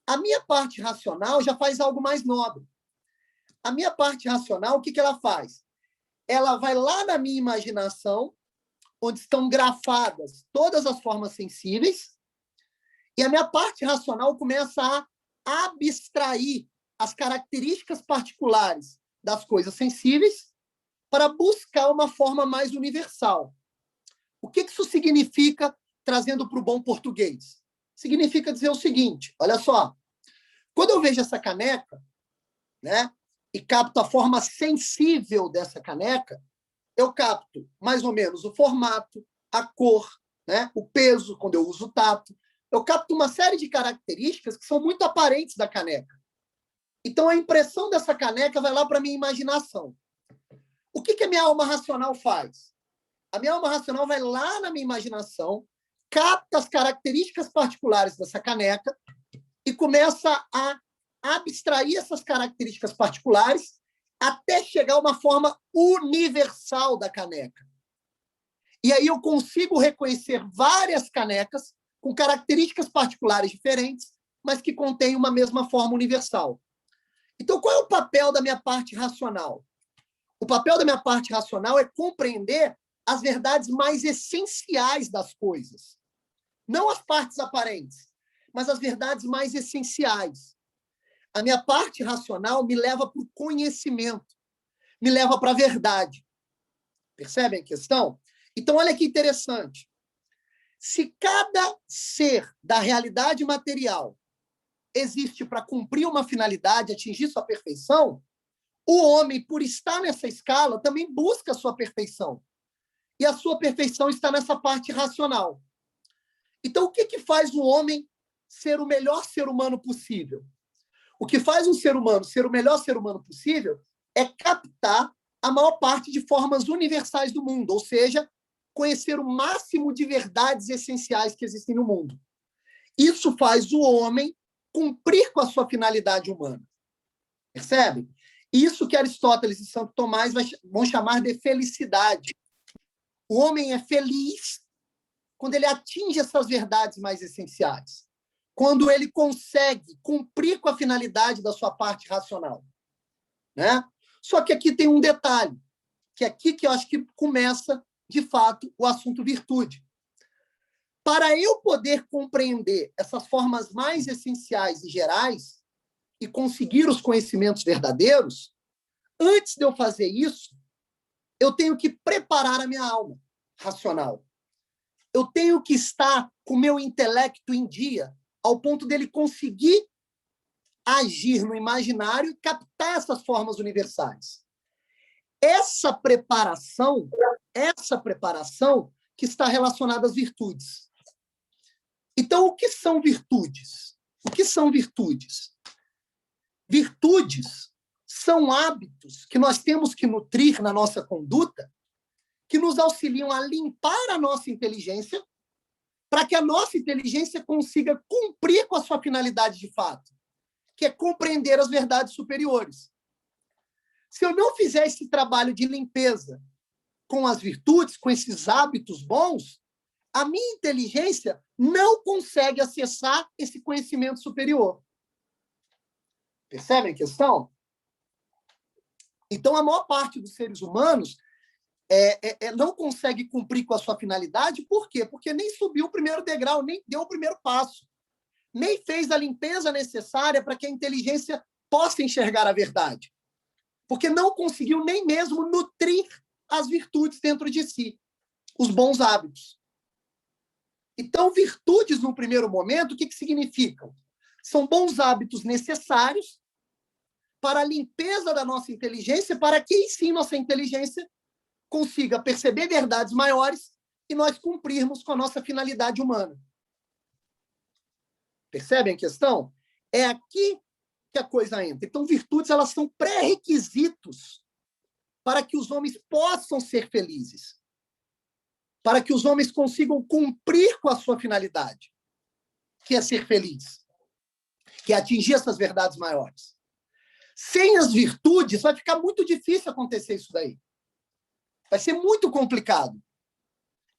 A minha parte racional já faz algo mais nobre. A minha parte racional, o que ela faz? ela vai lá na minha imaginação, onde estão grafadas todas as formas sensíveis, e a minha parte racional começa a abstrair as características particulares das coisas sensíveis para buscar uma forma mais universal. O que isso significa, trazendo para o bom português? Significa dizer o seguinte, olha só, quando eu vejo essa caneca, né, e capto a forma sensível dessa caneca, eu capto mais ou menos o formato, a cor, né, o peso, quando eu uso o tato. Eu capto uma série de características que são muito aparentes da caneca. Então, a impressão dessa caneca vai lá para a minha imaginação. O que a minha alma racional faz? A minha alma racional vai lá na minha imaginação, capta as características particulares dessa caneca e começa a abstrair essas características particulares até chegar a uma forma universal da caneca. E aí eu consigo reconhecer várias canecas com características particulares diferentes, mas que contêm uma mesma forma universal. Então, qual é o papel da minha parte racional? O papel da minha parte racional é compreender as verdades mais essenciais das coisas. Não as partes aparentes, mas as verdades mais essenciais. A minha parte racional me leva para o conhecimento, me leva para a verdade. Percebem a questão? Então, olha que interessante. Se cada ser da realidade material existe para cumprir uma finalidade, atingir sua perfeição, o homem, por estar nessa escala, também busca a sua perfeição. E a sua perfeição está nessa parte racional. Então, o que faz o homem ser o melhor ser humano possível? O que faz um ser humano ser o melhor ser humano possível é captar a maior parte de formas universais do mundo, ou seja, conhecer o máximo de verdades essenciais que existem no mundo. Isso faz o homem cumprir com a sua finalidade humana. Percebe? Isso que Aristóteles e Santo Tomás vão chamar de felicidade. O homem é feliz quando ele atinge essas verdades mais essenciais, quando ele consegue cumprir com a finalidade da sua parte racional. Né? Só que aqui tem um detalhe, que é aqui que eu acho que começa, de fato, o assunto virtude. Para eu poder compreender essas formas mais essenciais e gerais e conseguir os conhecimentos verdadeiros, antes de eu fazer isso, eu tenho que preparar a minha alma racional. Eu tenho que estar com o meu intelecto em dia, ao ponto dele conseguir agir no imaginário e captar essas formas universais. Essa preparação que está relacionada às virtudes. Então, o que são virtudes? O que são virtudes? Virtudes são hábitos que nós temos que nutrir na nossa conduta, que nos auxiliam a limpar a nossa inteligência, para que a nossa inteligência consiga cumprir com a sua finalidade de fato, que é compreender as verdades superiores. Se eu não fizer esse trabalho de limpeza com as virtudes, com esses hábitos bons, a minha inteligência não consegue acessar esse conhecimento superior. Percebem a questão? Então, a maior parte dos seres humanos não consegue cumprir com a sua finalidade. Por quê? Porque nem subiu o primeiro degrau, nem deu o primeiro passo, nem fez a limpeza necessária para que a inteligência possa enxergar a verdade. Porque não conseguiu nem mesmo nutrir as virtudes dentro de si, os bons hábitos. Então, virtudes, no primeiro momento, o que significam? São bons hábitos necessários para a limpeza da nossa inteligência, para que, sim, nossa inteligência consiga perceber verdades maiores e nós cumprirmos com a nossa finalidade humana. Percebem a questão? É aqui que a coisa entra. Então, virtudes, elas são pré-requisitos para que os homens possam ser felizes, para que os homens consigam cumprir com a sua finalidade, que é ser feliz, que é atingir essas verdades maiores. Sem as virtudes, vai ficar muito difícil acontecer isso daí. Vai ser muito complicado.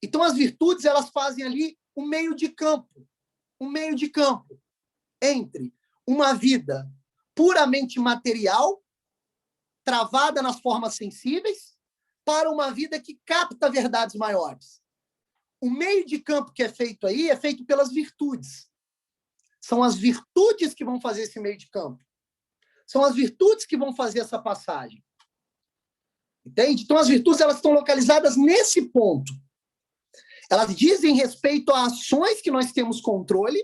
Então, as virtudes, elas fazem ali um meio de campo entre uma vida puramente material, travada nas formas sensíveis, para uma vida que capta verdades maiores. O meio de campo que é feito aí é feito pelas virtudes. São as virtudes que vão fazer esse meio de campo. São as virtudes que vão fazer essa passagem. Entende? Então, as virtudes elas estão localizadas nesse ponto. Elas dizem respeito a ações que nós temos controle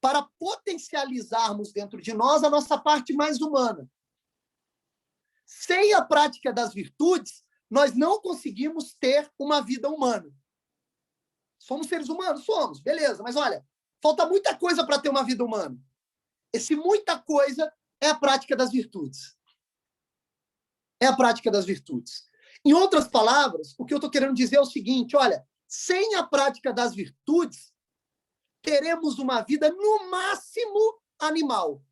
para potencializarmos dentro de nós a nossa parte mais humana. Sem a prática das virtudes, nós não conseguimos ter uma vida humana. Somos seres humanos? Somos, beleza. Mas olha, falta muita coisa para ter uma vida humana. Esse muita coisa é a prática das virtudes. É a prática das virtudes. Em outras palavras, o que eu estou querendo dizer é o seguinte, olha, sem a prática das virtudes, teremos uma vida, no máximo, animal.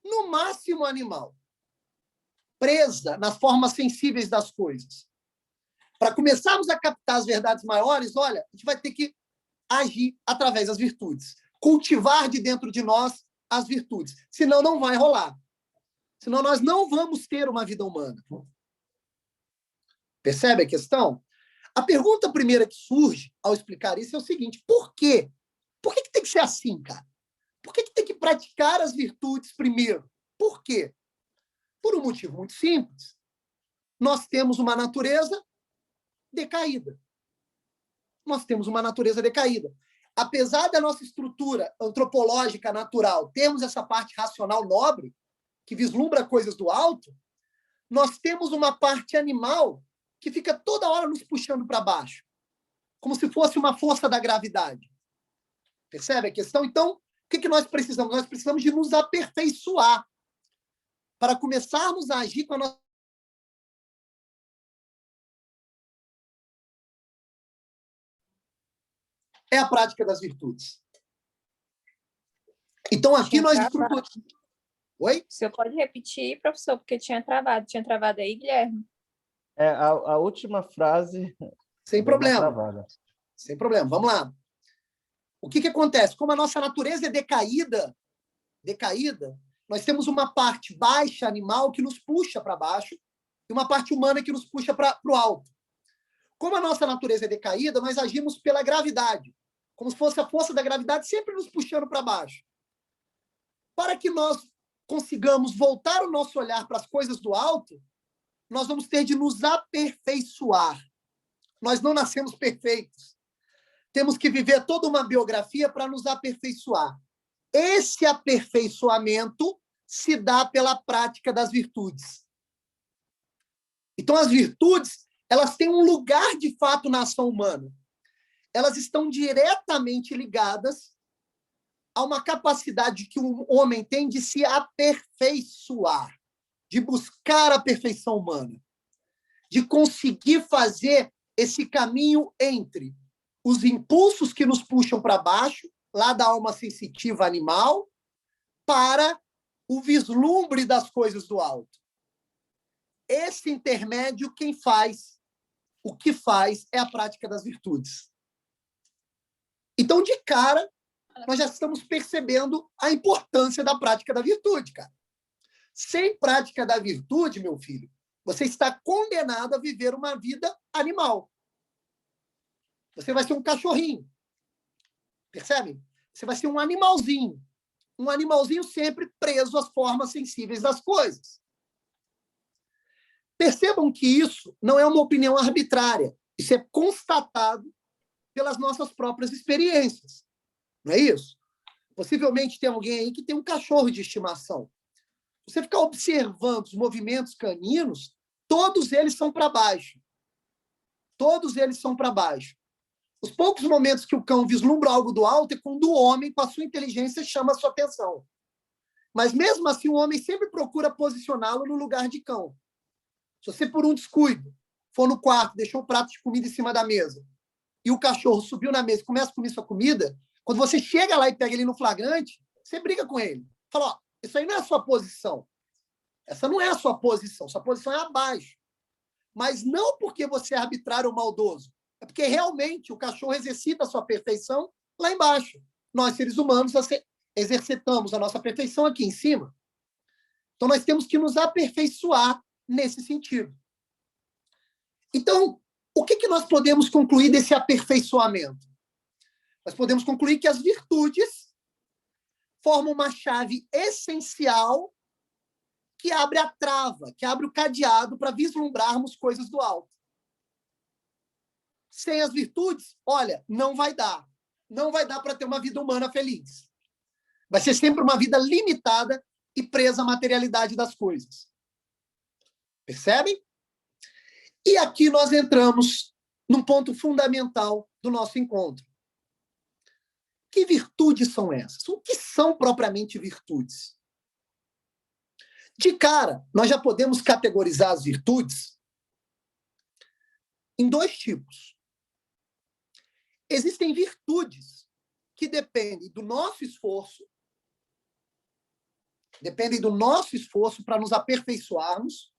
No máximo, animal. Presa nas formas sensíveis das coisas. Para começarmos a captar as verdades maiores, olha, a gente vai ter que agir através das virtudes. Cultivar de dentro de nós as virtudes. Senão, não vai rolar. Senão, nós não vamos ter uma vida humana. Percebe a questão? A pergunta primeira que surge ao explicar isso é o seguinte, por quê? Por que tem que ser assim, cara? Por que tem que praticar as virtudes primeiro? Por quê? Por um motivo muito simples. Nós temos uma natureza decaída. Nós temos uma natureza decaída. Apesar da nossa estrutura antropológica natural termos essa parte racional nobre, que vislumbra coisas do alto, nós temos uma parte animal que fica toda hora nos puxando para baixo, como se fosse uma força da gravidade. Percebe a questão? Então, o que nós precisamos? Nós precisamos de nos aperfeiçoar para começarmos a agir com a nossa... É a prática das virtudes. Então, aqui nós estruturamos... Oi? O senhor pode repetir, professor, porque tinha travado. Tinha travado aí, Guilherme? A última frase... Sem problema. Sem problema. Vamos lá. O que acontece? Como a nossa natureza é decaída, nós temos uma parte baixa, animal, que nos puxa para baixo, e uma parte humana que nos puxa para o alto. Como a nossa natureza é decaída, nós agimos pela gravidade, como se fosse a força da gravidade sempre nos puxando para baixo. Para que nós consigamos voltar o nosso olhar para as coisas do alto, nós vamos ter de nos aperfeiçoar. Nós não nascemos perfeitos. Temos que viver toda uma biografia para nos aperfeiçoar. Esse aperfeiçoamento se dá pela prática das virtudes. Então, as virtudes, elas têm um lugar de fato na ação humana. Elas estão diretamente ligadas a uma capacidade que um homem tem de se aperfeiçoar, de buscar a perfeição humana, de conseguir fazer esse caminho entre os impulsos que nos puxam para baixo, lá da alma sensitiva animal, para o vislumbre das coisas do alto. Esse intermédio, quem faz, o que faz, é a prática das virtudes. Então, de cara, nós já estamos percebendo a importância da prática da virtude, cara. Sem prática da virtude, meu filho, você está condenado a viver uma vida animal. Você vai ser um cachorrinho. Percebem? Você vai ser um animalzinho. Um animalzinho sempre preso às formas sensíveis das coisas. Percebam que isso não é uma opinião arbitrária. Isso é constatado pelas nossas próprias experiências. Não é isso? Possivelmente tem alguém aí que tem um cachorro de estimação. Você ficar observando os movimentos caninos, todos eles são para baixo. Todos eles são para baixo. Os poucos momentos que o cão vislumbra algo do alto é quando o homem, com a sua inteligência, chama a sua atenção. Mas, mesmo assim, o homem sempre procura posicioná-lo no lugar de cão. Se você, por um descuido, for no quarto, deixou um prato de comida em cima da mesa, e o cachorro subiu na mesa e começa a comer sua comida, quando você chega lá e pega ele no flagrante, você briga com ele. Fala, ó, isso aí não é a sua posição. Essa não é a sua posição. Sua posição é abaixo. Mas não porque você é arbitrário ou maldoso. É porque realmente o cachorro exercita a sua perfeição lá embaixo. Nós, seres humanos, exercitamos a nossa perfeição aqui em cima. Então, nós temos que nos aperfeiçoar nesse sentido. Então, o que nós podemos concluir desse aperfeiçoamento? Nós podemos concluir que as virtudes formam uma chave essencial que abre a trava, que abre o cadeado para vislumbrarmos coisas do alto. Sem as virtudes, olha, não vai dar. Não vai dar para ter uma vida humana feliz. Vai ser sempre uma vida limitada e presa à materialidade das coisas. Percebem? E aqui nós entramos num ponto fundamental do nosso encontro. Que virtudes são essas? O que são propriamente virtudes? De cara, nós já podemos categorizar as virtudes em dois tipos. Existem virtudes que dependem do nosso esforço, para nos aperfeiçoarmos,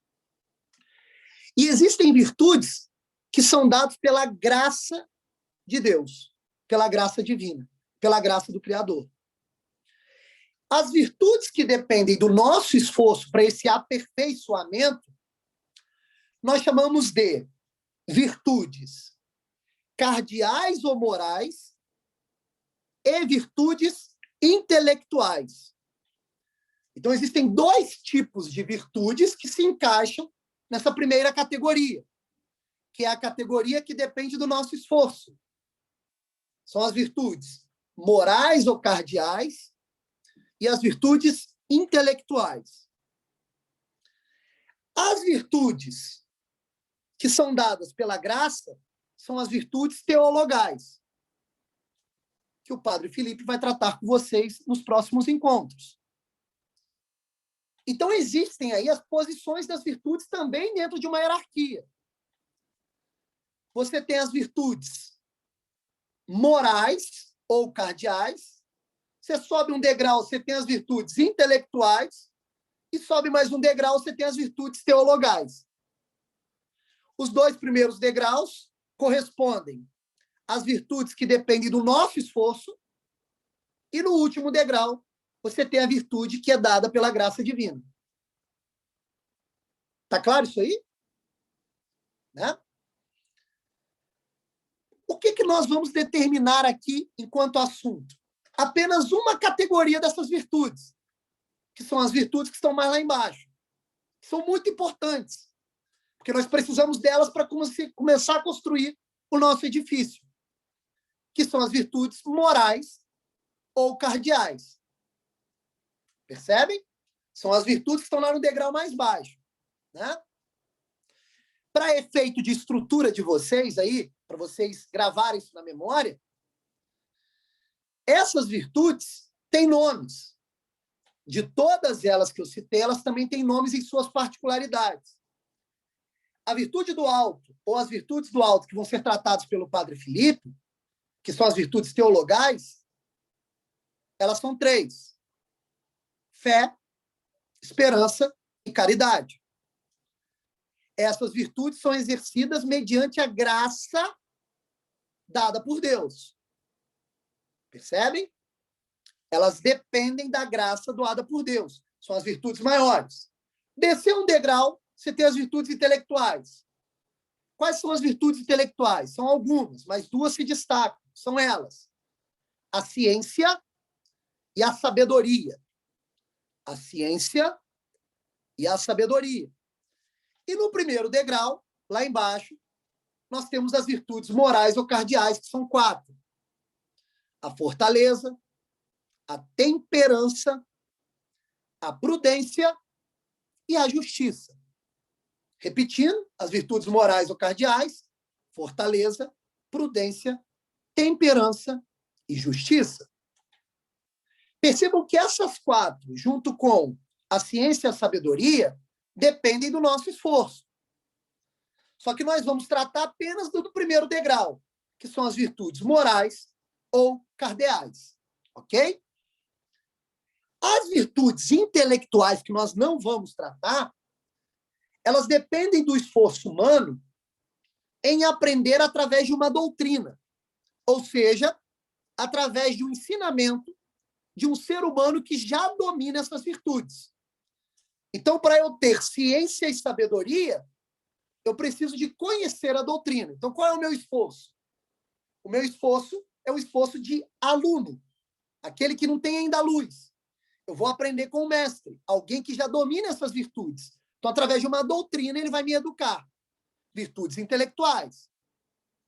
e existem virtudes que são dadas pela graça de Deus, pela graça divina, pela graça do Criador. As virtudes que dependem do nosso esforço para esse aperfeiçoamento, nós chamamos de virtudes cardeais ou morais e virtudes intelectuais. Então, existem dois tipos de virtudes que se encaixam nessa primeira categoria, que é a categoria que depende do nosso esforço. São as virtudes morais ou cardeais e as virtudes intelectuais. As virtudes que são dadas pela graça são as virtudes teologais, que o Padre Felipe vai tratar com vocês nos próximos encontros. Então, existem aí as posições das virtudes também dentro de uma hierarquia. Você tem as virtudes morais ou cardeais, você sobe um degrau, você tem as virtudes intelectuais, e sobe mais um degrau, você tem as virtudes teologais. Os dois primeiros degraus correspondem às virtudes que dependem do nosso esforço, e no último degrau, você tem a virtude que é dada pela graça divina. Tá claro isso aí? Né? O que nós vamos determinar aqui enquanto assunto? Apenas uma categoria dessas virtudes, que são as virtudes que estão mais lá embaixo. São muito importantes, porque nós precisamos delas para começar a construir o nosso edifício, que são as virtudes morais ou cardeais. Percebem? São as virtudes que estão lá no degrau mais baixo. Né? Para efeito de estrutura de vocês aí, para vocês gravarem isso na memória, essas virtudes têm nomes. De todas elas que eu citei, elas também têm nomes em suas particularidades. A virtude do alto, ou as virtudes do alto que vão ser tratadas pelo Padre Felipe, que são as virtudes teologais, elas são três: fé, esperança e caridade. Essas virtudes são exercidas mediante a graça dada por Deus. Percebem? Elas dependem da graça doada por Deus. São as virtudes maiores. Descer um degrau, você tem as virtudes intelectuais. Quais são as virtudes intelectuais? São algumas, mas duas se destacam. São elas: a ciência e a sabedoria. A ciência e a sabedoria. E no primeiro degrau, lá embaixo, nós temos as virtudes morais ou cardeais, que são 4. A fortaleza, a temperança, a prudência e a justiça. Repetindo, as virtudes morais ou cardeais: fortaleza, prudência, temperança e justiça. Percebam que essas 4, junto com a ciência e a sabedoria, dependem do nosso esforço. Só que nós vamos tratar apenas do primeiro degrau, que são as virtudes morais ou cardeais. Ok? As virtudes intelectuais, que nós não vamos tratar, elas dependem do esforço humano em aprender através de uma doutrina, ou seja, através de um ensinamento de um ser humano que já domina essas virtudes. Então, para eu ter ciência e sabedoria, eu preciso de conhecer a doutrina. Então, qual é o meu esforço? O meu esforço é o esforço de aluno, aquele que não tem ainda a luz. Eu vou aprender com o mestre, alguém que já domina essas virtudes. Então, através de uma doutrina, ele vai me educar. Virtudes intelectuais,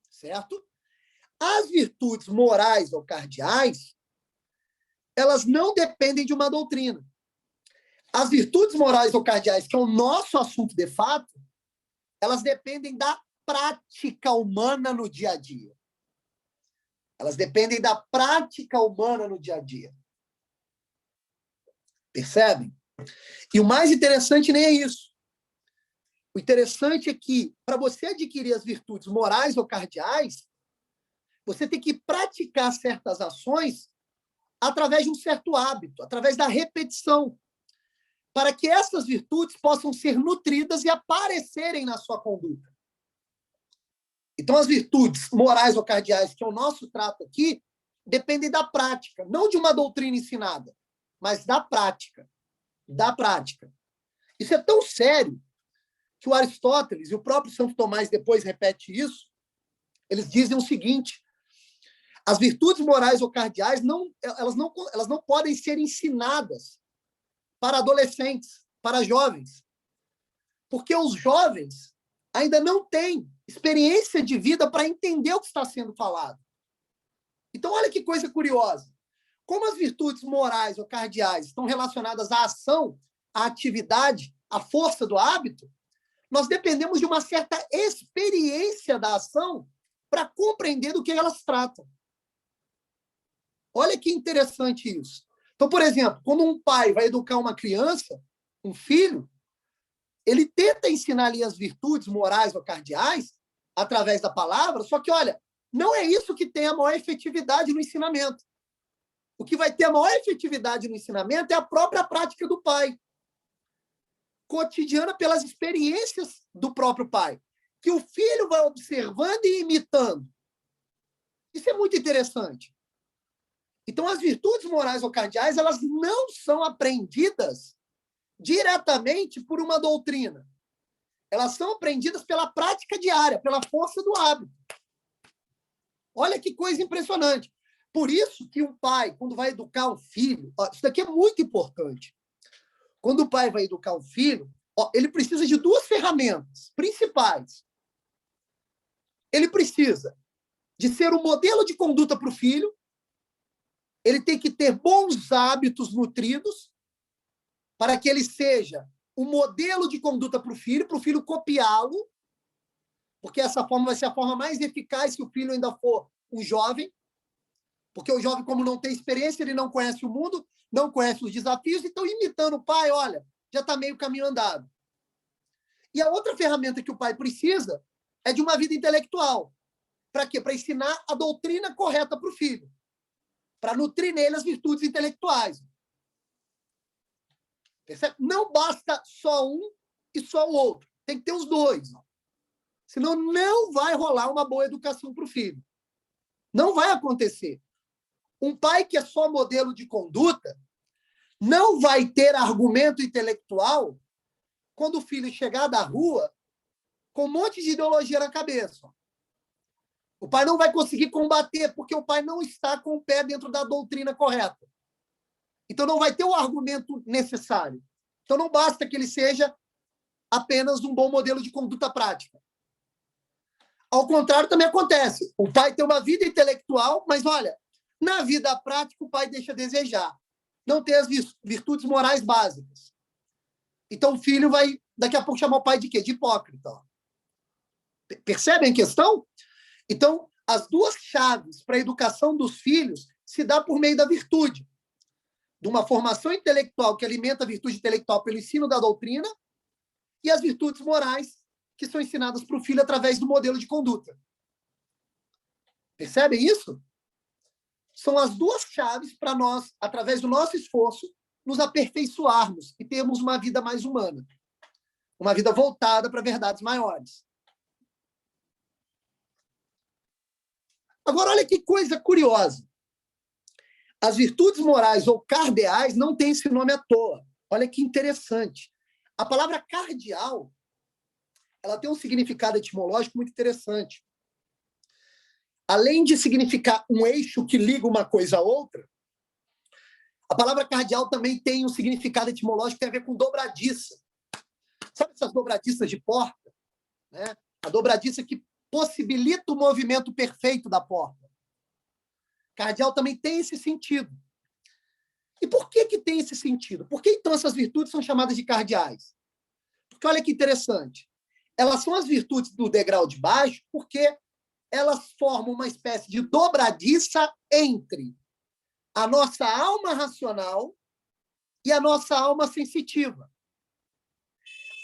certo? As virtudes morais ou cardeais, elas não dependem de uma doutrina. As virtudes morais ou cardeais, que é o nosso assunto de fato, elas dependem da prática humana no dia a dia. Elas dependem da prática humana no dia a dia. Percebem? E o mais interessante nem é isso. O interessante é que, para você adquirir as virtudes morais ou cardeais, você tem que praticar certas ações através de um certo hábito, através da repetição, para que essas virtudes possam ser nutridas e aparecerem na sua conduta. Então, as virtudes morais ou cardeais, que é o nosso trato aqui, dependem da prática, não de uma doutrina ensinada, mas da prática. Da prática. Isso é tão sério que o Aristóteles e o próprio Santo Tomás depois repete isso. Eles dizem o seguinte: as virtudes morais ou cardeais elas não podem ser ensinadas para adolescentes, para jovens, porque os jovens ainda não têm experiência de vida para entender o que está sendo falado. Então, olha que coisa curiosa. Como as virtudes morais ou cardeais estão relacionadas à ação, à atividade, à força do hábito, nós dependemos de uma certa experiência da ação para compreender do que elas tratam. Olha que interessante isso. Então, por exemplo, quando um pai vai educar uma criança, um filho, ele tenta ensinar ali as virtudes morais ou cardeais através da palavra, só que, olha, não é isso que tem a maior efetividade no ensinamento. O que vai ter a maior efetividade no ensinamento é a própria prática do pai, cotidiana pelas experiências do próprio pai, que o filho vai observando e imitando. Isso é muito interessante. Então, as virtudes morais ou cardeais, elas não são aprendidas diretamente por uma doutrina. Elas são aprendidas pela prática diária, pela força do hábito. Olha que coisa impressionante. Por isso que um pai, quando vai educar um filho, isso daqui é muito importante. Quando o pai vai educar um filho, ele precisa de duas ferramentas principais. Ele precisa de ser um modelo de conduta para o filho, ele tem que ter bons hábitos nutridos para que ele seja um modelo de conduta para o filho copiá-lo, porque essa forma vai ser a forma mais eficaz se o filho ainda for um jovem, porque o jovem, como não tem experiência, ele não conhece o mundo, não conhece os desafios, então, imitando o pai, olha, já está meio caminho andado. E a outra ferramenta que o pai precisa é de uma vida intelectual. Para quê? Para ensinar a doutrina correta para o filho, para nutrir nele as virtudes intelectuais. Percebe? Não basta só um e só o outro. Tem que ter os dois. Senão não vai rolar uma boa educação para o filho. Não vai acontecer. Um pai que é só modelo de conduta não vai ter argumento intelectual quando o filho chegar da rua com um monte de ideologia na cabeça. O pai não vai conseguir combater porque o pai não está com o pé dentro da doutrina correta. Então, não vai ter o argumento necessário. Então, não basta que ele seja apenas um bom modelo de conduta prática. Ao contrário, também acontece. O pai tem uma vida intelectual, mas, olha, na vida prática, o pai deixa a desejar. Não tem as virtudes morais básicas. Então, o filho vai, daqui a pouco, chamar o pai de quê? De hipócrita. Percebem a questão? Então, as duas chaves para a educação dos filhos se dá por meio da virtude. De uma formação intelectual que alimenta a virtude intelectual pelo ensino da doutrina e as virtudes morais que são ensinadas para o filho através do modelo de conduta. Percebem isso? São as duas chaves para nós, através do nosso esforço, nos aperfeiçoarmos e termos uma vida mais humana. Uma vida voltada para verdades maiores. Agora, olha que coisa curiosa. As virtudes morais ou cardeais não têm esse nome à toa. Olha que interessante. A palavra cardeal, ela tem um significado etimológico muito interessante. Além de significar um eixo que liga uma coisa a outra, a palavra cardeal também tem um significado etimológico que tem a ver com dobradiça. Sabe essas dobradiças de porta? Né? A dobradiça que possibilita o movimento perfeito da porta. Cardeal também tem esse sentido. E por que tem esse sentido? Por que, então, essas virtudes são chamadas de cardeais? Porque, olha que interessante, elas são as virtudes do degrau de baixo porque elas formam uma espécie de dobradiça entre a nossa alma racional e a nossa alma sensitiva.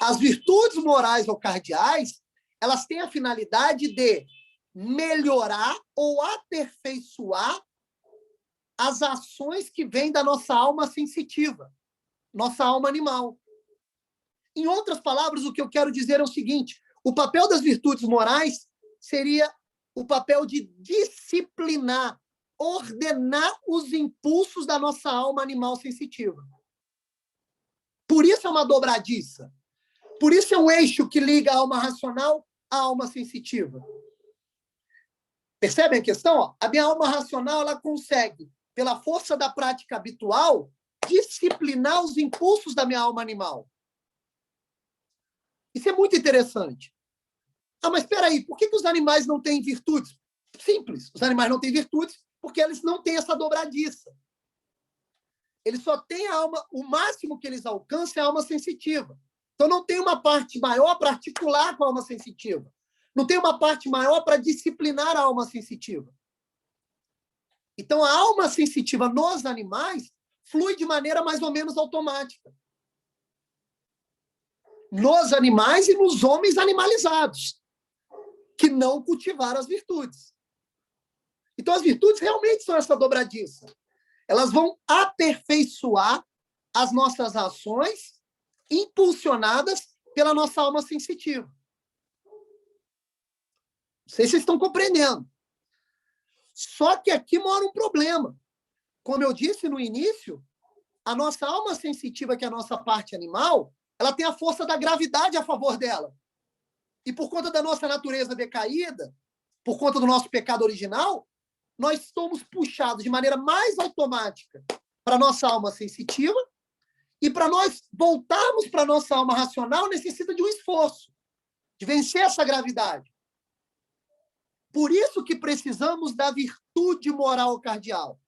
As virtudes morais ou cardeais, elas têm a finalidade de melhorar ou aperfeiçoar as ações que vêm da nossa alma sensitiva, nossa alma animal. Em outras palavras, o que eu quero dizer é o seguinte: o papel das virtudes morais seria o papel de disciplinar, ordenar os impulsos da nossa alma animal sensitiva. Por isso é uma dobradiça. Por isso é um eixo que liga a alma racional à alma sensitiva. Percebem a questão? A minha alma racional ela consegue, pela força da prática habitual, disciplinar os impulsos da minha alma animal. Isso é muito interessante. Ah, mas espera aí, por que os animais não têm virtudes? Simples, os animais não têm virtudes porque eles não têm essa dobradiça. Eles só têm a alma, o máximo que eles alcançam é a alma sensitiva. Então não tem uma parte maior para articular com a alma sensitiva. Não tem uma parte maior para disciplinar a alma sensitiva. Então a alma sensitiva nos animais flui de maneira mais ou menos automática. Nos animais e nos homens animalizados, que não cultivaram as virtudes. Então, as virtudes realmente são essa dobradiça. Elas vão aperfeiçoar as nossas ações impulsionadas pela nossa alma sensitiva. Não sei se vocês estão compreendendo. Só que aqui mora um problema. Como eu disse no início, a nossa alma sensitiva, que é a nossa parte animal, ela tem a força da gravidade a favor dela. E por conta da nossa natureza decaída, por conta do nosso pecado original, nós somos puxados de maneira mais automática para a nossa alma sensitiva, e para nós voltarmos para a nossa alma racional necessita de um esforço, de vencer essa gravidade. Por isso que precisamos da virtude moral cardeal.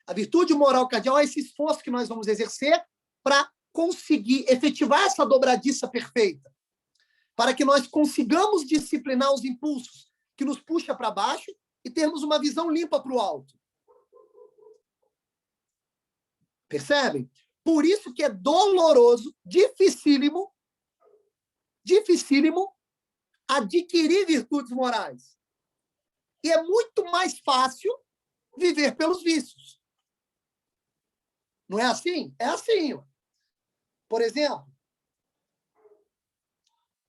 A virtude moral cardeal é esse esforço que nós vamos exercer para conseguir efetivar essa dobradiça perfeita, para que nós consigamos disciplinar os impulsos que nos puxam para baixo e termos uma visão limpa para o alto. Percebem? Por isso que é doloroso, dificílimo adquirir virtudes morais. E é muito mais fácil viver pelos vícios. Não é assim? É assim. Por exemplo,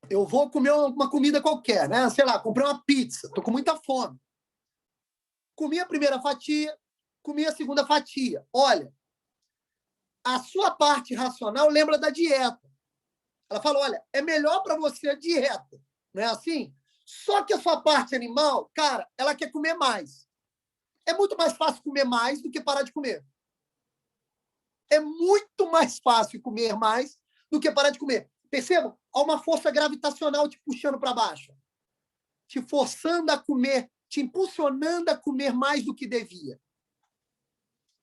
eu vou comer uma comida qualquer, né? Sei lá, comprei uma pizza, estou com muita fome. Comi a primeira fatia, comi a segunda fatia. Olha, a sua parte racional lembra da dieta. Ela fala, olha, é melhor para você a dieta. Não é assim? Só que a sua parte animal, cara, ela quer comer mais. É muito mais fácil comer mais do que parar de comer. É muito mais fácil comer mais do que parar de comer. Percebam? Há uma força gravitacional te puxando para baixo. Te forçando a comer, te impulsionando a comer mais do que devia.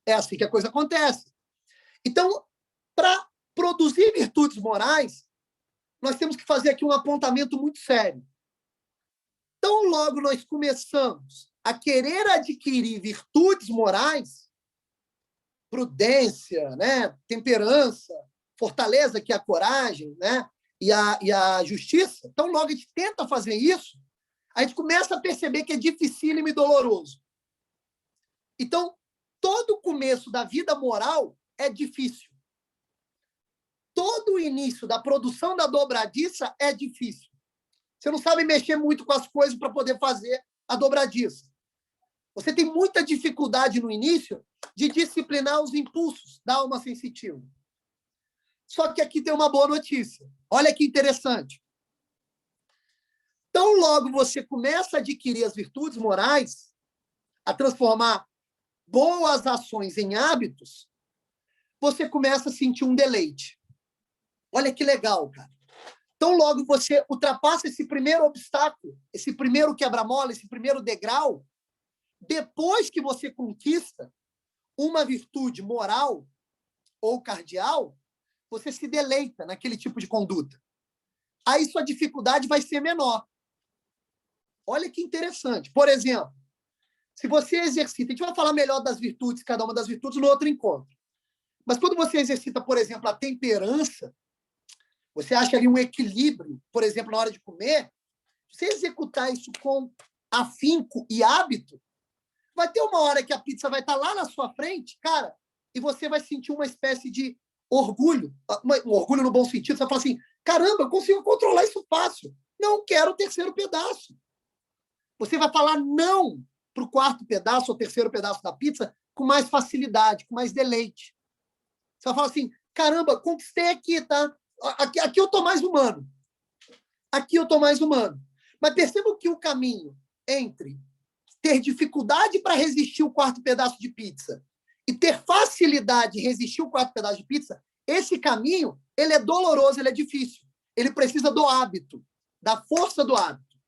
É assim que a coisa acontece. Então, para produzir virtudes morais, nós temos que fazer aqui um apontamento muito sério. Tão logo nós começamos a querer adquirir virtudes morais, prudência, né, temperança, fortaleza, que é a coragem, né, e a justiça, então logo a gente tenta fazer isso, a gente começa a perceber que é dificílimo e doloroso. Então, todo o começo da vida moral é difícil. Todo o início da produção da dobradiça é difícil. Você não sabe mexer muito com as coisas para poder fazer a dobradiça. Você tem muita dificuldade no início de disciplinar os impulsos da alma sensitiva. Só que aqui tem uma boa notícia. Olha que interessante. Tão logo você começa a adquirir as virtudes morais, a transformar boas ações em hábitos, você começa a sentir um deleite. Olha que legal, cara. Tão logo você ultrapassa esse primeiro obstáculo, esse primeiro quebra-mola, esse primeiro degrau, depois que você conquista uma virtude moral ou cardial, você se deleita naquele tipo de conduta. Aí sua dificuldade vai ser menor. Olha que interessante. Por exemplo, se você exercita, a gente vai falar melhor das virtudes, cada uma das virtudes, no outro encontro. Mas quando você exercita, por exemplo, a temperança, você acha ali um equilíbrio, por exemplo, na hora de comer, você executar isso com afinco e hábito, vai ter uma hora que a pizza vai estar lá na sua frente, cara, e você vai sentir uma espécie de orgulho, um orgulho no bom sentido, você vai falar assim, caramba, eu consigo controlar isso fácil, não quero o terceiro pedaço. Você vai falar não para o quarto pedaço ou terceiro pedaço da pizza com mais facilidade, com mais deleite. Você vai falar assim, caramba, conquistei aqui, tá? Aqui eu estou mais humano. Aqui eu estou mais humano. Mas perceba que o caminho entre ter dificuldade para resistir o quarto pedaço de pizza e ter facilidade de resistir o quarto pedaço de pizza, esse caminho, ele é doloroso, ele é difícil. Ele precisa do hábito, da força do hábito,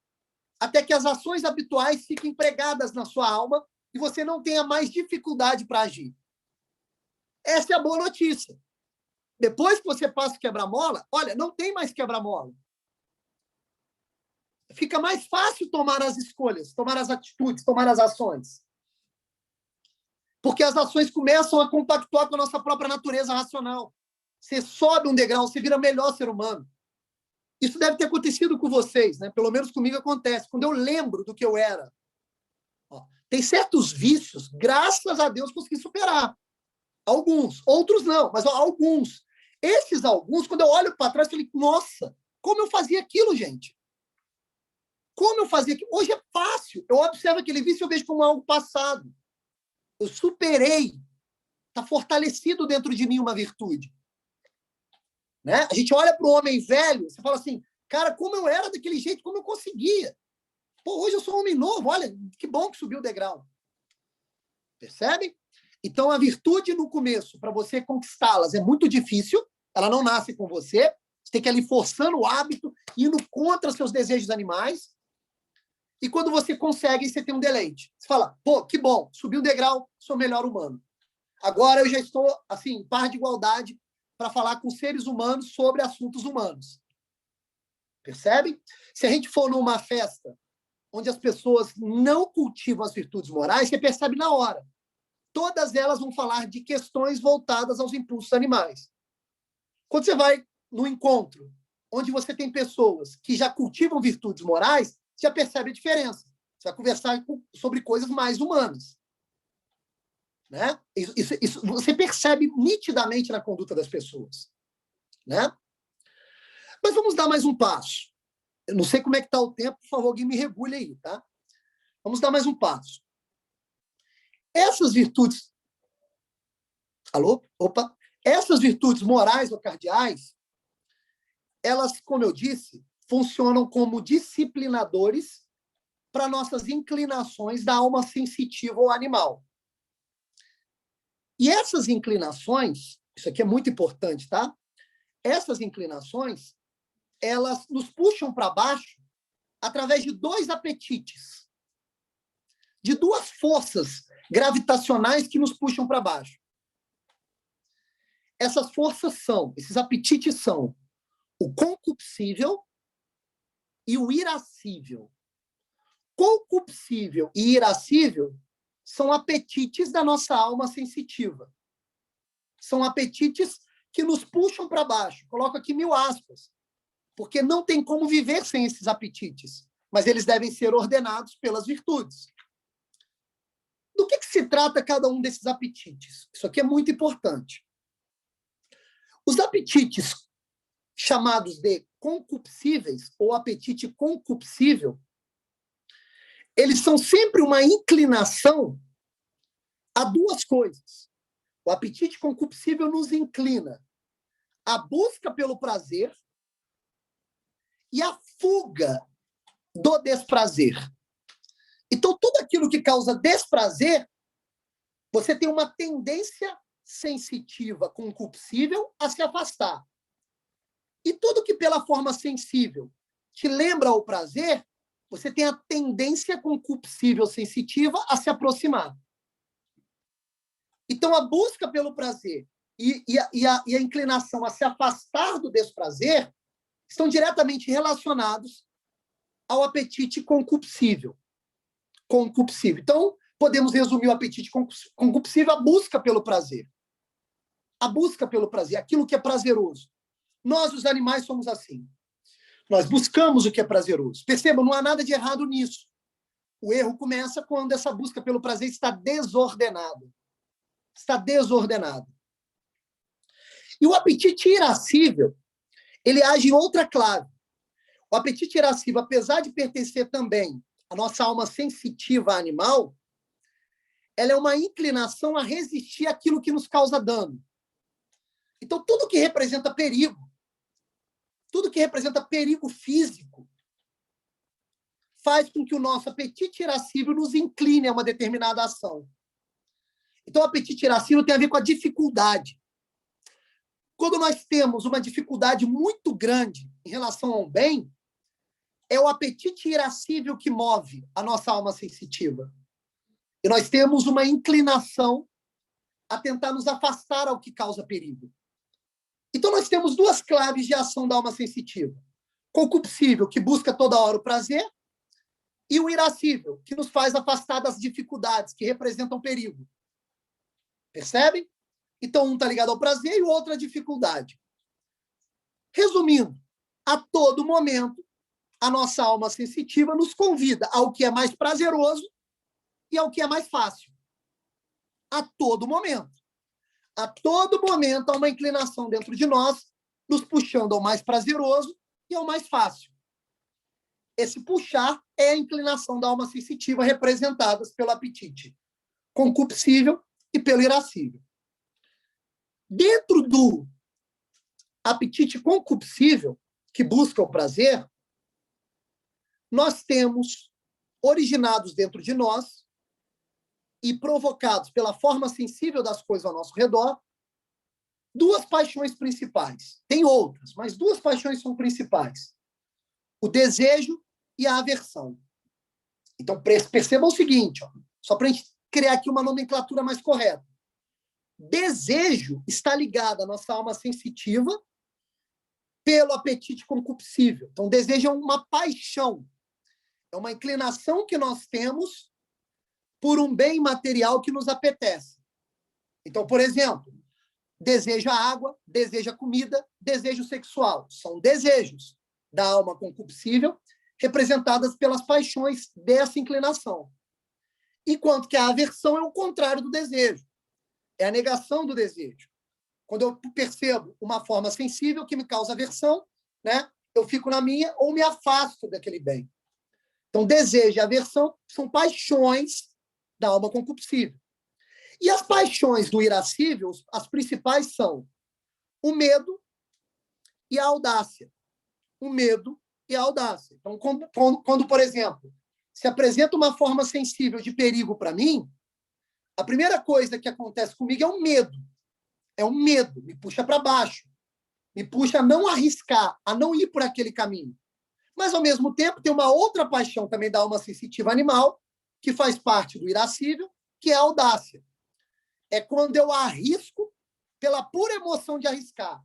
até que as ações habituais fiquem pregadas na sua alma e você não tenha mais dificuldade para agir. Essa é a boa notícia. Depois que você passa o quebra-mola, olha, não tem mais quebra-mola. Fica mais fácil tomar as escolhas, tomar as atitudes, tomar as ações. Porque as ações começam a compactuar com a nossa própria natureza racional. Você sobe um degrau, você vira melhor ser humano. Isso deve ter acontecido com vocês, né? Pelo menos comigo acontece. Quando eu lembro do que eu era, tem certos vícios, graças a Deus, consegui superar. Alguns, outros não, mas alguns. Esses alguns, quando eu olho para trás, eu falei, nossa, como eu fazia aquilo, gente? Como eu fazia aquilo? Hoje é fácil. Eu observo aquele vício e eu vejo como algo passado. Eu superei. Está fortalecido dentro de mim uma virtude. Né? A gente olha para o homem velho, você fala assim, cara, como eu era daquele jeito, como eu conseguia? Pô, hoje eu sou um homem novo, olha, que bom que subiu o degrau. Percebe? Então, a virtude no começo, para você conquistá-las, é muito difícil, ela não nasce com você, você tem que ir ali forçando o hábito, indo contra seus desejos animais, e quando você consegue, você tem um deleite. Você fala, pô, que bom, subi um degrau, sou melhor humano. Agora eu já estou, assim, em par de igualdade para falar com seres humanos sobre assuntos humanos. Percebe? Se a gente for numa festa onde as pessoas não cultivam as virtudes morais, você percebe na hora. Todas elas vão falar de questões voltadas aos impulsos animais. Quando você vai no encontro, onde você tem pessoas que já cultivam virtudes morais, você já percebe a diferença. Você vai conversar sobre coisas mais humanas. Né? Isso você percebe nitidamente na conduta das pessoas. Né? Mas vamos dar mais um passo. Eu não sei como é que está o tempo, por favor, alguém me regule aí. Tá? Vamos dar mais um passo. Essas virtudes... Alô? Opa! Essas virtudes morais ou cardeais, elas, como eu disse, funcionam como disciplinadores para nossas inclinações da alma sensitiva ou animal. E essas inclinações, isso aqui é muito importante, tá? Essas inclinações, elas nos puxam para baixo através de dois apetites, de duas forças gravitacionais que nos puxam para baixo. Essas forças são, esses apetites são o concupiscível e o irascível. Concupiscível e irascível são apetites da nossa alma sensitiva. São apetites que nos puxam para baixo. Coloco aqui 1000 aspas, porque não tem como viver sem esses apetites, mas eles devem ser ordenados pelas virtudes. Do que se trata cada um desses apetites? Isso aqui é muito importante. Os apetites chamados de concupiscíveis ou apetite concupiscível, eles são sempre uma inclinação a duas coisas. O apetite concupiscível nos inclina à busca pelo prazer e à fuga do desprazer. Então, tudo aquilo que causa desprazer, você tem uma tendência sensitiva, concupiscível, a se afastar. E tudo que pela forma sensível te lembra o prazer, você tem a tendência concupiscível sensitiva a se aproximar. Então, a busca pelo prazer e a inclinação a se afastar do desprazer estão diretamente relacionados ao apetite concupiscível. Então, podemos resumir o apetite concupiscível à busca pelo prazer. A busca pelo prazer, aquilo que é prazeroso. Nós, os animais, somos assim. Nós buscamos o que é prazeroso. Percebam, não há nada de errado nisso. O erro começa quando essa busca pelo prazer está desordenada. Está desordenada. E o apetite irascível, ele age em outra clave. O apetite irascível, apesar de pertencer também à nossa alma sensitiva animal, ela é uma inclinação a resistir àquilo que nos causa dano. Então, tudo que representa perigo físico, faz com que o nosso apetite irascível nos incline a uma determinada ação. Então, o apetite irascível tem a ver com a dificuldade. Quando nós temos uma dificuldade muito grande em relação ao bem, é o apetite irascível que move a nossa alma sensitiva. E nós temos uma inclinação a tentar nos afastar ao que causa perigo. Então, nós temos duas claves de ação da alma sensitiva. Concupiscível, que busca toda hora o prazer, e o irascível, que nos faz afastar das dificuldades que representam perigo. Percebem? Então, um está ligado ao prazer e o outro à dificuldade. Resumindo, a todo momento, a nossa alma sensitiva nos convida ao que é mais prazeroso e ao que é mais fácil. A todo momento. A todo momento há uma inclinação dentro de nós, nos puxando ao mais prazeroso e ao mais fácil. Esse puxar é a inclinação da alma sensitiva representada pelo apetite concupiscível e pelo irascível. Dentro do apetite concupiscível, que busca o prazer, nós temos, originados dentro de nós, e provocados pela forma sensível das coisas ao nosso redor, duas paixões principais. Tem outras, mas duas paixões são principais. O desejo e a aversão. Então, percebam o seguinte, só para a gente criar aqui uma nomenclatura mais correta. Desejo está ligado à nossa alma sensitiva pelo apetite concupiscível. Então, desejo é uma paixão. É uma inclinação que nós temos por um bem material que nos apetece. Então, por exemplo, deseja água, deseja comida, desejo sexual. São desejos da alma concupiscível representadas pelas paixões dessa inclinação. Enquanto que a aversão é o contrário do desejo. É a negação do desejo. Quando eu percebo uma forma sensível que me causa aversão, né, eu fico na minha ou me afasto daquele bem. Então, desejo e aversão são paixões da alma concupiscível. E as paixões do irascível, as principais são o medo e a audácia. O medo e a audácia. Então, quando, por exemplo, se apresenta uma forma sensível de perigo para mim, a primeira coisa que acontece comigo é o medo. É o medo, me puxa para baixo. Me puxa a não arriscar, a não ir por aquele caminho. Mas, ao mesmo tempo, tem uma outra paixão também da alma sensitiva animal, que faz parte do irascível, que é a audácia. É quando eu arrisco pela pura emoção de arriscar.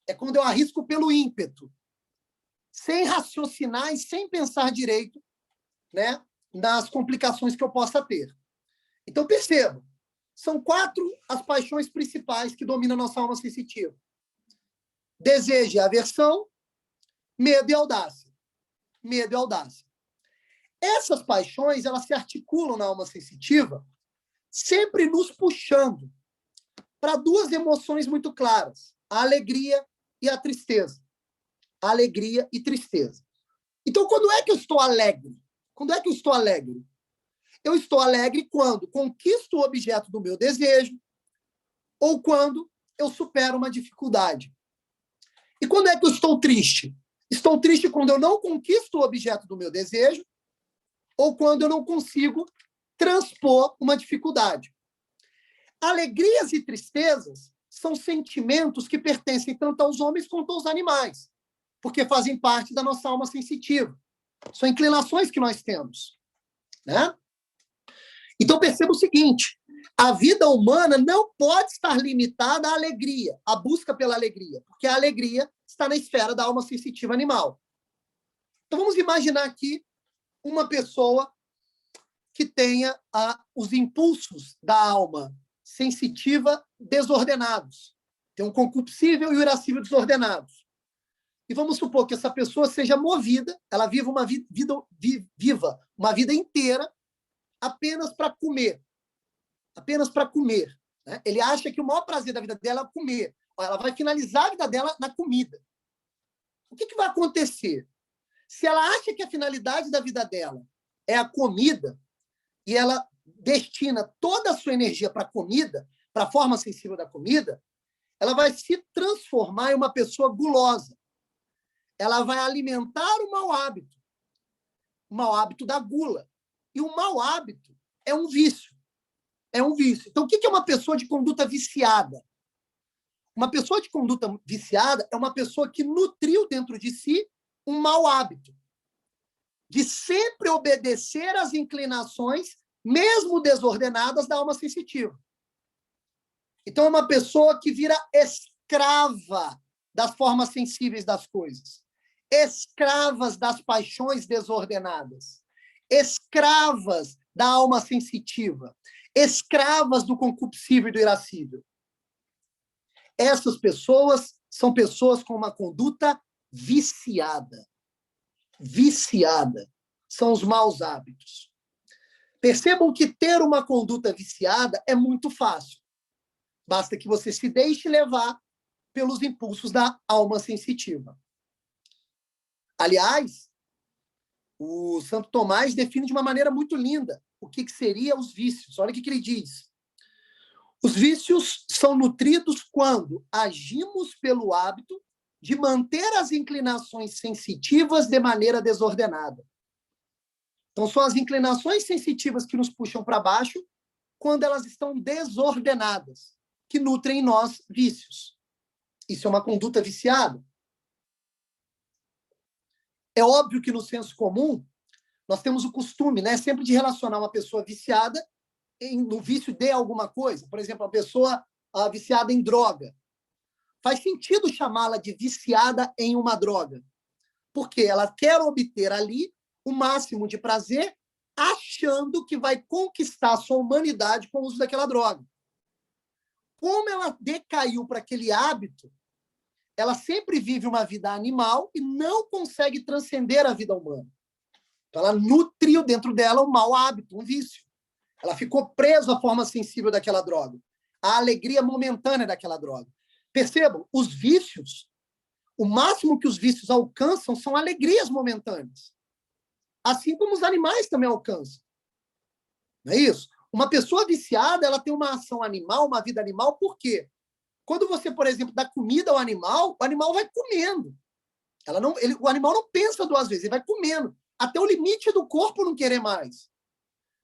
É quando eu arrisco pelo ímpeto, sem raciocinar e sem pensar direito, né, nas complicações que eu possa ter. Então, perceba, são 4 as paixões principais que dominam a nossa alma sensitiva. Desejo e aversão, medo e audácia. Medo e audácia. Essas paixões, elas se articulam na alma sensitiva, sempre nos puxando para 2 emoções muito claras, a alegria e a tristeza. A alegria e tristeza. Então, quando é que eu estou alegre? Quando é que eu estou alegre? Eu estou alegre quando conquisto o objeto do meu desejo ou quando eu supero uma dificuldade. E quando é que eu estou triste? Estou triste quando eu não conquisto o objeto do meu desejo ou quando eu não consigo transpor uma dificuldade. Alegrias e tristezas são sentimentos que pertencem tanto aos homens quanto aos animais, porque fazem parte da nossa alma sensitiva. São inclinações que nós temos, né? Então, perceba o seguinte, a vida humana não pode estar limitada à alegria, à busca pela alegria, porque a alegria está na esfera da alma sensitiva animal. Então, vamos imaginar aqui uma pessoa que tenha os impulsos da alma sensitiva desordenados. Tem um concupiscível e o irascível desordenados. E vamos supor que essa pessoa seja movida, ela viva uma vida inteira apenas para comer. Apenas para comer. Né? Ele acha que o maior prazer da vida dela é comer. Ela vai finalizar a vida dela na comida. O que vai acontecer? Se ela acha que a finalidade da vida dela é a comida, e ela destina toda a sua energia para a comida, para a forma sensível da comida, ela vai se transformar em uma pessoa gulosa. Ela vai alimentar o mau hábito da gula. E o mau hábito é um vício. É um vício. Então, o que é uma pessoa de conduta viciada? Uma pessoa de conduta viciada é uma pessoa que nutriu dentro de si um mau hábito de sempre obedecer às inclinações, mesmo desordenadas, da alma sensitiva. Então, é uma pessoa que vira escrava das formas sensíveis das coisas, escravas das paixões desordenadas, escravas da alma sensitiva, escravas do concupiscível e do irascível. Essas pessoas são pessoas com uma conduta viciada. Viciada. São os maus hábitos. Percebam que ter uma conduta viciada é muito fácil. Basta que você se deixe levar pelos impulsos da alma sensitiva. Aliás, o Santo Tomás define de uma maneira muito linda o que seriam os vícios. Olha o que ele diz. Os vícios são nutridos quando agimos pelo hábito de manter as inclinações sensitivas de maneira desordenada. Então, são as inclinações sensitivas que nos puxam para baixo quando elas estão desordenadas, que nutrem em nós vícios. Isso é uma conduta viciada. É óbvio que no senso comum, nós temos o costume, né, sempre de relacionar uma pessoa viciada no vício de alguma coisa. Por exemplo, uma pessoa viciada em droga. Faz sentido chamá-la de viciada em uma droga, porque ela quer obter ali o máximo de prazer, achando que vai conquistar a sua humanidade com o uso daquela droga. Como ela decaiu para aquele hábito, ela sempre vive uma vida animal e não consegue transcender a vida humana. Então, ela nutriu dentro dela um mau hábito, um vício. Ela ficou presa à forma sensível daquela droga, à alegria momentânea daquela droga. Percebam, os vícios, o máximo que os vícios alcançam são alegrias momentâneas. Assim como os animais também alcançam. Não é isso? Uma pessoa viciada, ela tem uma ação animal, uma vida animal, por quê? Quando você, por exemplo, dá comida ao animal, o animal vai comendo. O animal não pensa duas vezes, ele vai comendo, até o limite do corpo não querer mais.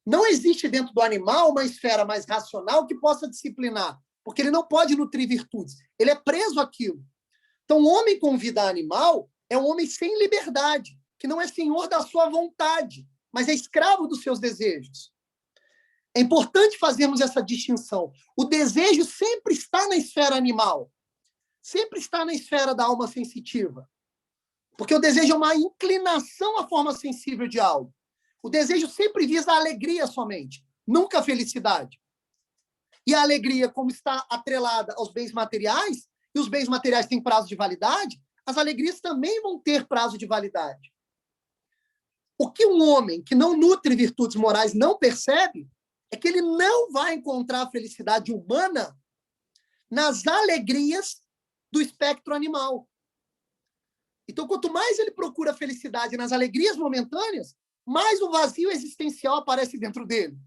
Não existe dentro do animal uma esfera mais racional que possa disciplinar, porque ele não pode nutrir virtudes. Ele é preso àquilo. Então, o homem com vida animal é um homem sem liberdade, que não é senhor da sua vontade, mas é escravo dos seus desejos. É importante fazermos essa distinção. O desejo sempre está na esfera animal, sempre está na esfera da alma sensitiva, porque o desejo é uma inclinação à forma sensível de algo. O desejo sempre visa a alegria somente, nunca a felicidade. E a alegria, como está atrelada aos bens materiais, e os bens materiais têm prazo de validade, as alegrias também vão ter prazo de validade. O que um homem que não nutre virtudes morais não percebe é que ele não vai encontrar a felicidade humana nas alegrias do espectro animal. Então, quanto mais ele procura a felicidade nas alegrias momentâneas, mais o vazio existencial aparece dentro dele.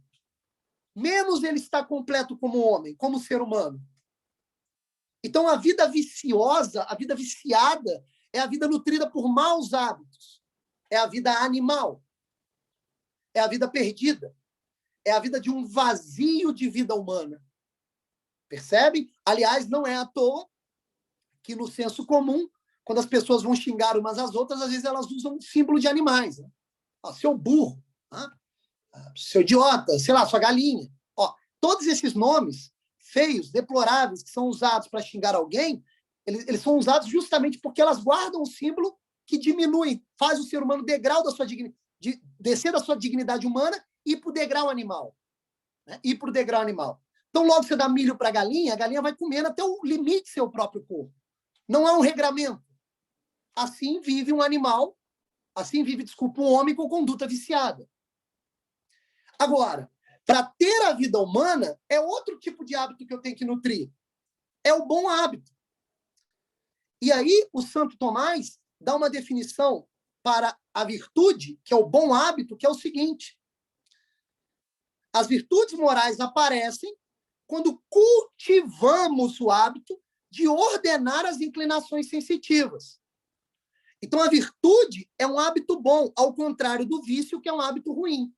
Menos ele está completo como homem, como ser humano. Então, a vida viciosa, a vida viciada, é a vida nutrida por maus hábitos. É a vida animal. É a vida perdida. É a vida de um vazio de vida humana. Percebem? Aliás, não é à toa que no senso comum, quando as pessoas vão xingar umas às outras, às vezes elas usam um símbolo de animais. Né? Ó, seu burro, né? Seu idiota, sei lá, sua galinha. Ó, todos esses nomes feios, deploráveis, que são usados para xingar alguém, eles são usados justamente porque elas guardam um símbolo que diminui, faz o ser humano degrau da sua descer da sua dignidade humana e ir para o degrau animal. Né? Ir para o degrau animal. Então, logo você dá milho para a galinha vai comendo até o limite do seu próprio corpo. Não é um regramento. Assim vive um animal, assim vive, desculpa, um homem com conduta viciada. Agora, para ter a vida humana, é outro tipo de hábito que eu tenho que nutrir. É o bom hábito. E aí, o Santo Tomás dá uma definição para a virtude, que é o bom hábito, que é o seguinte: as virtudes morais aparecem quando cultivamos o hábito de ordenar as inclinações sensitivas. Então, a virtude é um hábito bom, ao contrário do vício, que é um hábito ruim.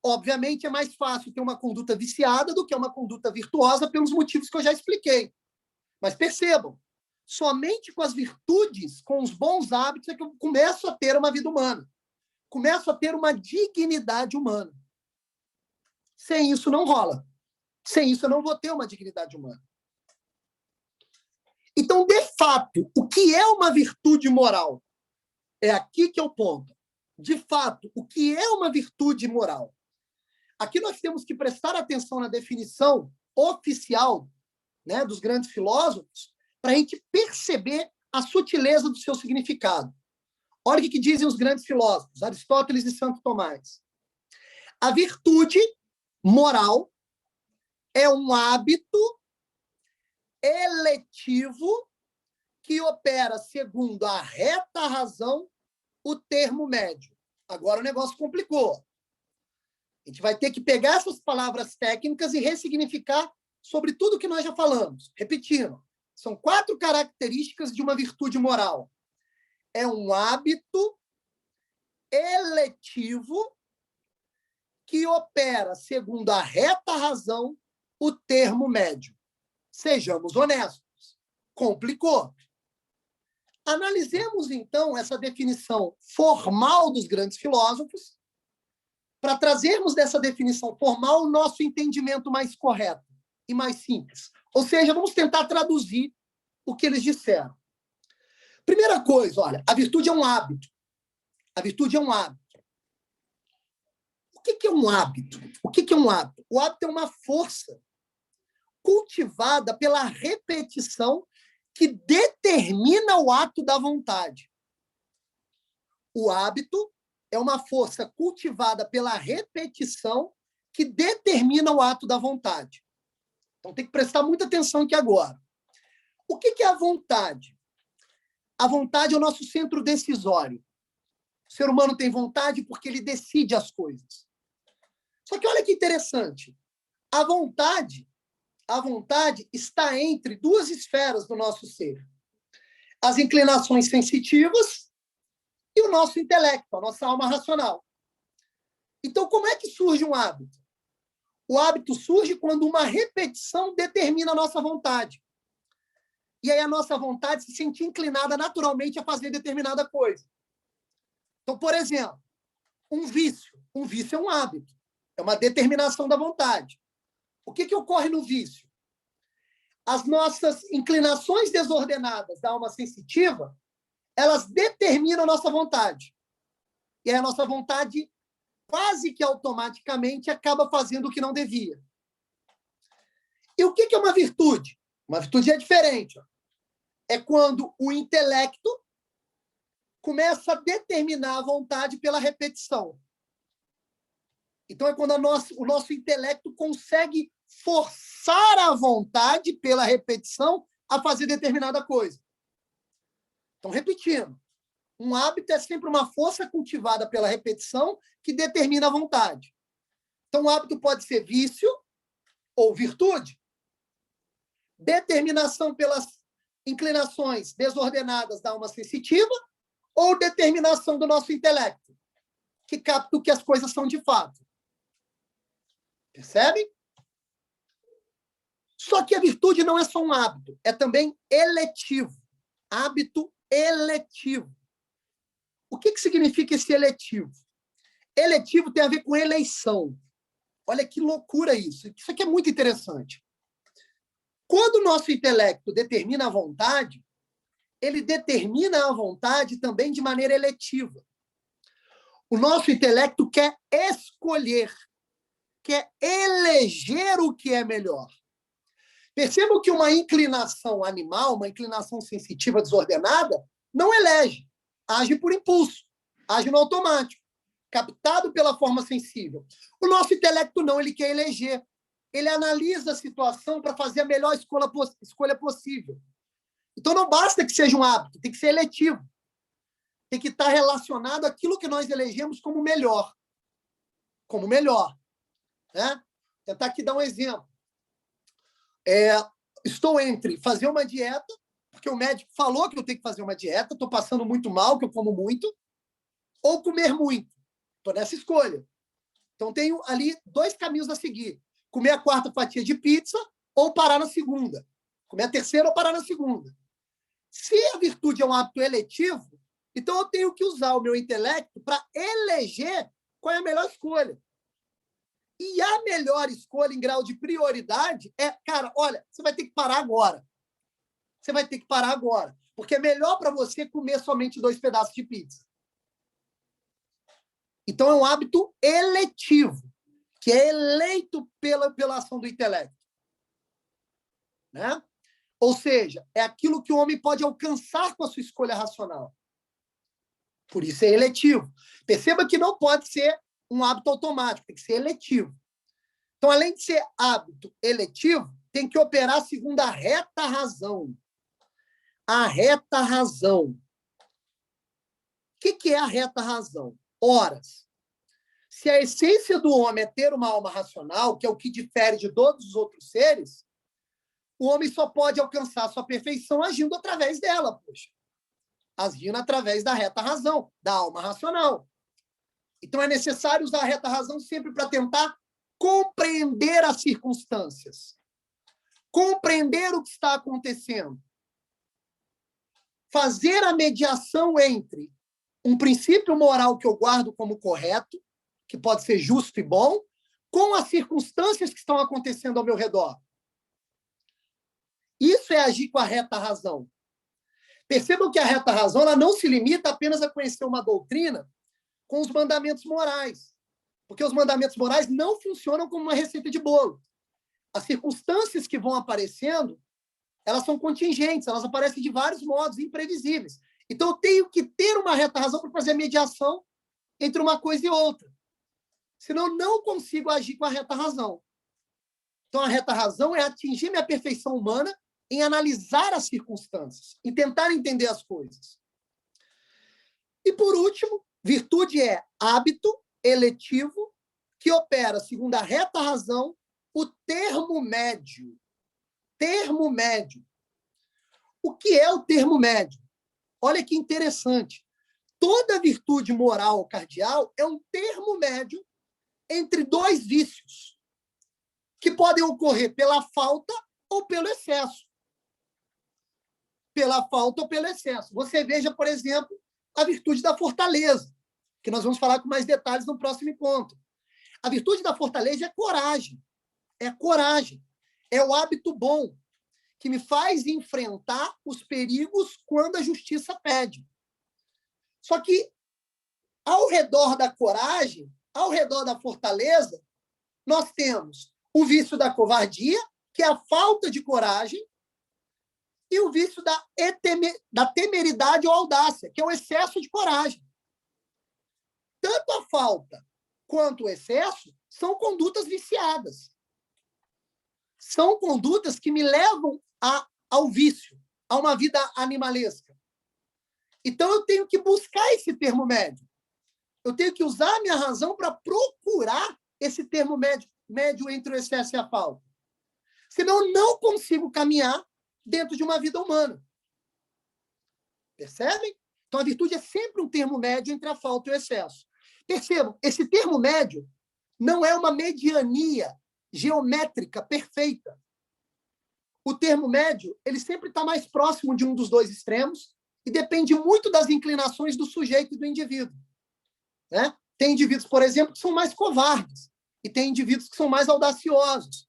Obviamente, é mais fácil ter uma conduta viciada do que uma conduta virtuosa, pelos motivos que eu já expliquei. Mas percebam, somente com as virtudes, com os bons hábitos, é que eu começo a ter uma vida humana. Começo a ter uma dignidade humana. Sem isso não rola. Sem isso eu não vou ter uma dignidade humana. Então, de fato, o que é uma virtude moral? É aqui que é o ponto. De fato, o que é uma virtude moral? Aqui nós temos que prestar atenção na definição oficial, né, dos grandes filósofos, para a gente perceber a sutileza do seu significado. Olha o que dizem os grandes filósofos, Aristóteles e Santo Tomás. A virtude moral é um hábito eletivo que opera segundo a reta razão, o termo médio. Agora o negócio complicou. A gente vai ter que pegar essas palavras técnicas e ressignificar sobre tudo que nós já falamos. Repetindo, são 4 características de uma virtude moral. É um hábito eletivo que opera segundo a reta razão, o termo médio. Sejamos honestos. Complicou. Analisemos, então, essa definição formal dos grandes filósofos para trazermos dessa definição formal o nosso entendimento mais correto e mais simples. Ou seja, vamos tentar traduzir o que eles disseram. Primeira coisa, olha, a virtude é um hábito. A virtude é um hábito. O que é um hábito? O que é um hábito? O hábito é uma força cultivada pela repetição que determina o ato da vontade. O hábito é uma força cultivada pela repetição que determina o ato da vontade. Então, tem que prestar muita atenção aqui agora. O que é a vontade? A vontade é o nosso centro decisório. O ser humano tem vontade porque ele decide as coisas. Só que olha que interessante. A vontade está entre 2 esferas do nosso ser. As inclinações sensitivas e o nosso intelecto, a nossa alma racional. Então, como é que surge um hábito? O hábito surge quando uma repetição determina a nossa vontade. E aí a nossa vontade se sente inclinada naturalmente a fazer determinada coisa. Então, por exemplo, um vício. Um vício é um hábito. É uma determinação da vontade. O que ocorre no vício? As nossas inclinações desordenadas da alma sensitiva, elas determinam a nossa vontade. E aí a nossa vontade, quase que automaticamente, acaba fazendo o que não devia. E o que é uma virtude? Uma virtude é diferente. É quando o intelecto começa a determinar a vontade pela repetição. Então, é quando o nosso intelecto consegue forçar a vontade pela repetição a fazer determinada coisa. Então, repetindo, um hábito é sempre uma força cultivada pela repetição que determina a vontade. Então, o hábito pode ser vício ou virtude. Determinação inclinações desordenadas da alma sensitiva ou determinação do nosso intelecto, que capta o que as coisas são de fato. Percebem? Só que a virtude não é só um hábito, é também eletivo. Hábito eletivo. O que significa esse eletivo? Eletivo tem a ver com eleição. Olha que loucura isso. Isso aqui é muito interessante. Quando o nosso intelecto determina a vontade, ele determina a vontade também de maneira eletiva. O nosso intelecto quer escolher, quer eleger o que é melhor. Percebam que uma inclinação animal, uma inclinação sensitiva desordenada, não elege, age por impulso, age no automático, captado pela forma sensível. O nosso intelecto não, ele quer eleger. Ele analisa a situação para fazer a melhor escolha possível. Então, não basta que seja um hábito, tem que ser eletivo. Tem que estar relacionado àquilo que nós elegemos como melhor. Como melhor. Né? Vou tentar aqui dar um exemplo. Estou entre fazer uma dieta, porque o médico falou que eu tenho que fazer uma dieta, estou passando muito mal, que eu como muito, ou comer muito. Estou nessa escolha. Então, tenho ali 2 caminhos a seguir. Comer a 4ª fatia de pizza ou parar na 2ª. Comer a 3ª ou parar na 2ª. Se a virtude é um hábito eletivo, então eu tenho que usar o meu intelecto para eleger qual é a melhor escolha. E a melhor escolha em grau de prioridade é, cara, olha, você vai ter que parar agora. Você vai ter que parar agora. Porque é melhor para você comer somente 2 pedaços de pizza. Então, é um hábito eletivo, que é eleito pela ação do intelecto. Né? Ou seja, é aquilo que o homem pode alcançar com a sua escolha racional. Por isso é eletivo. Perceba que não pode ser um hábito automático, tem que ser eletivo. Então, além de ser hábito eletivo, tem que operar segundo a reta razão. A reta razão. O que é a reta razão? Horas. Se a essência do homem é ter uma alma racional, que é o que difere de todos os outros seres, o homem só pode alcançar sua perfeição agindo através dela, poxa. Agindo através da reta razão, da alma racional. Então, é necessário usar a reta razão sempre para tentar compreender as circunstâncias. Compreender o que está acontecendo. Fazer a mediação entre um princípio moral que eu guardo como correto, que pode ser justo e bom, com as circunstâncias que estão acontecendo ao meu redor. Isso é agir com a reta razão. Percebam que a reta razão ela não se limita apenas a conhecer uma doutrina com os mandamentos morais, porque os mandamentos morais não funcionam como uma receita de bolo. As circunstâncias que vão aparecendo, elas são contingentes, elas aparecem de vários modos, imprevisíveis. Então, eu tenho que ter uma reta razão para fazer a mediação entre uma coisa e outra. Senão, eu não consigo agir com a reta razão. Então, a reta razão é atingir minha perfeição humana em analisar as circunstâncias, em tentar entender as coisas. E, por último, virtude é hábito eletivo que opera, segundo a reta razão, o termo médio. Termo médio. O que é o termo médio? Olha que interessante. Toda virtude moral ou cardial é um termo médio entre 2 vícios, que podem ocorrer pela falta ou pelo excesso. Pela falta ou pelo excesso. Você veja, por exemplo, a virtude da fortaleza, que nós vamos falar com mais detalhes no próximo encontro. A virtude da fortaleza é coragem. É coragem. É o hábito bom, que me faz enfrentar os perigos quando a justiça pede. Só que, ao redor da coragem, ao redor da fortaleza, nós temos o vício da covardia, que é a falta de coragem, e o vício da temeridade ou audácia, que é o excesso de coragem. Tanto a falta quanto o excesso são condutas viciadas. São condutas que me levam ao vício, a uma vida animalesca. Então, eu tenho que buscar esse termo médio. Eu tenho que usar a minha razão para procurar esse termo médio entre o excesso e a falta. Senão, eu não consigo caminhar dentro de uma vida humana. Percebem? Então, a virtude é sempre um termo médio entre a falta e o excesso. Percebam, esse termo médio não é uma mediania geométrica perfeita. O termo médio, ele sempre está mais próximo de um dos dois extremos e depende muito das inclinações do sujeito e do indivíduo. Né? Tem indivíduos, por exemplo, que são mais covardes e tem indivíduos que são mais audaciosos.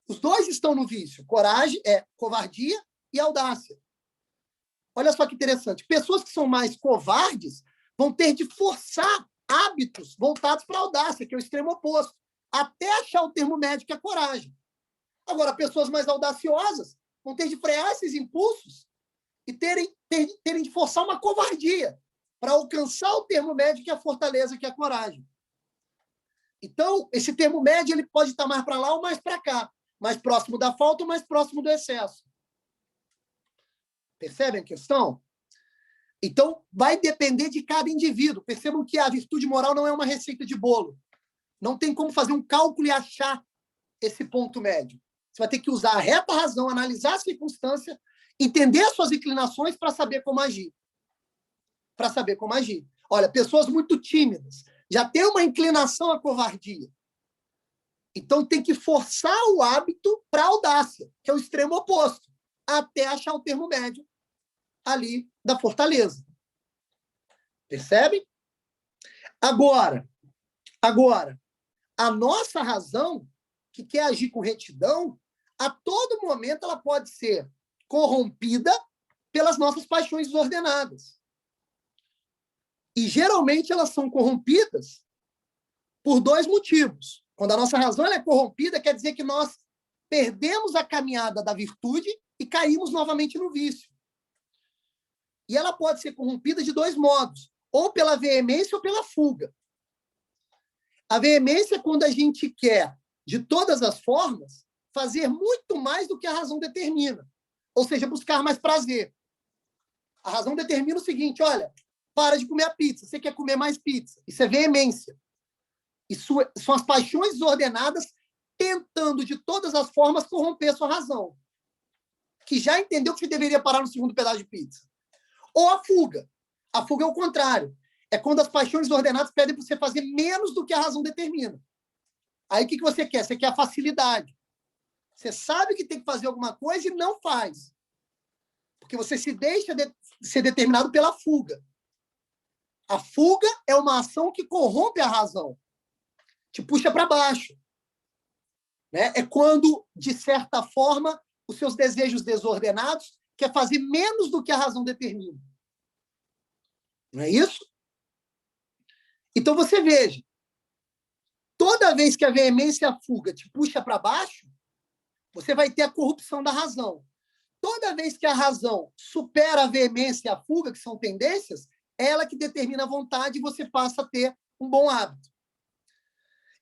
Os dois estão no vício. Coragem é covardia e audácia. Olha só que interessante. Pessoas que são mais covardes vão ter de forçar hábitos voltados para a audácia, que é o extremo oposto, até achar o termo médio, que é a coragem. Agora, pessoas mais audaciosas vão ter de frear esses impulsos e terem de forçar uma covardia para alcançar o termo médio, que é a fortaleza, que é a coragem. Então, esse termo médio ele pode estar mais para lá ou mais para cá, mais próximo da falta ou mais próximo do excesso. Percebem a questão? Então, vai depender de cada indivíduo. Percebam que a virtude moral não é uma receita de bolo. Não tem como fazer um cálculo e achar esse ponto médio. Você vai ter que usar a reta razão, analisar a circunstância, entender as suas inclinações para saber como agir. Para saber como agir. Olha, pessoas muito tímidas já têm uma inclinação à covardia. Então, tem que forçar o hábito para a audácia, que é o extremo oposto, até achar o termo médio ali da fortaleza. Percebe? Agora, a nossa razão, que quer agir com retidão, a todo momento ela pode ser corrompida pelas nossas paixões desordenadas. E, geralmente, elas são corrompidas por dois motivos. Quando a nossa razão ela é corrompida, quer dizer que nós perdemos a caminhada da virtude e caímos novamente no vício. E ela pode ser corrompida de dois modos, ou pela veemência ou pela fuga. A veemência é quando a gente quer, de todas as formas, fazer muito mais do que a razão determina. Ou seja, buscar mais prazer. A razão determina o seguinte, olha, para de comer a pizza, você quer comer mais pizza. Isso é veemência. Isso são as paixões desordenadas tentando, de todas as formas, corromper a sua razão. Que já entendeu que você deveria parar no segundo pedaço de pizza. Ou a fuga. A fuga é o contrário. É quando as paixões desordenadas pedem para você fazer menos do que a razão determina. Aí o que você quer? Você quer a facilidade. Você sabe que tem que fazer alguma coisa e não faz. Porque você se deixa ser determinado pela fuga. A fuga é uma ação que corrompe a razão. Te puxa para baixo. Né? É quando, de certa forma, os seus desejos desordenados quer fazer menos do que a razão determina. Não é isso? Então, você veja, toda vez que a veemência e a fuga te puxa para baixo, você vai ter a corrupção da razão. Toda vez que a razão supera a veemência e a fuga, que são tendências, é ela que determina a vontade e você passa a ter um bom hábito.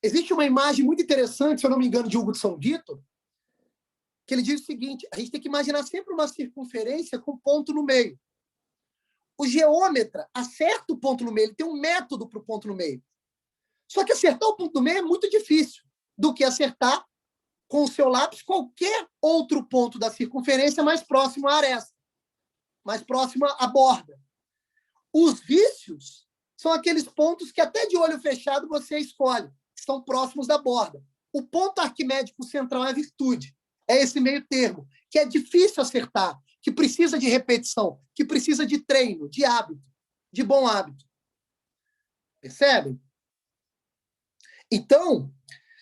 Existe uma imagem muito interessante, se eu não me engano, de Hugo de São Vito, que ele diz o seguinte, a gente tem que imaginar sempre uma circunferência com ponto no meio. O geômetra acerta o ponto no meio, ele tem um método para o ponto no meio. Só que acertar o ponto no meio é muito difícil do que acertar com o seu lápis qualquer outro ponto da circunferência mais próximo à aresta, mais próximo à borda. Os vícios são aqueles pontos que até de olho fechado você escolhe, que estão próximos da borda. O ponto arquimédico central é a virtude. É esse meio termo, que é difícil acertar, que precisa de repetição, que precisa de treino, de hábito, de bom hábito. Percebem? Então,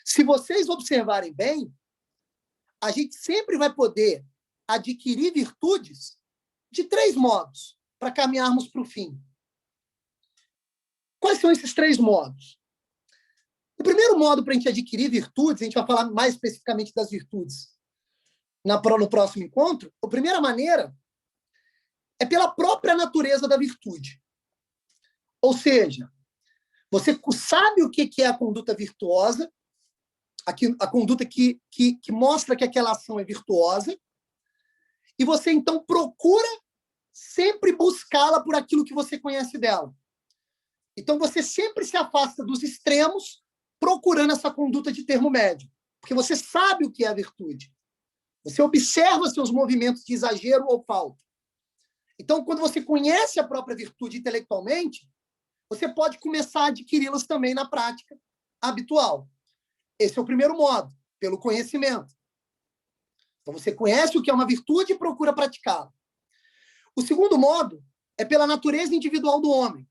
se vocês observarem bem, a gente sempre vai poder adquirir virtudes de 3 modos para caminharmos para o fim. Quais são esses 3 modos? O primeiro modo para a gente adquirir virtudes, a gente vai falar mais especificamente das virtudes no próximo encontro, a primeira maneira é pela própria natureza da virtude. Ou seja, você sabe o que é a conduta virtuosa, a conduta que mostra que aquela ação é virtuosa, e você, então, procura sempre buscá-la por aquilo que você conhece dela. Então, você sempre se afasta dos extremos, procurando essa conduta de termo médio, porque você sabe o que é a virtude. Você observa seus movimentos de exagero ou falta. Então, quando você conhece a própria virtude intelectualmente, você pode começar a adquiri-las também na prática habitual. Esse é o primeiro modo, pelo conhecimento. Então, você conhece o que é uma virtude e procura praticá-la. O segundo modo é pela natureza individual do homem.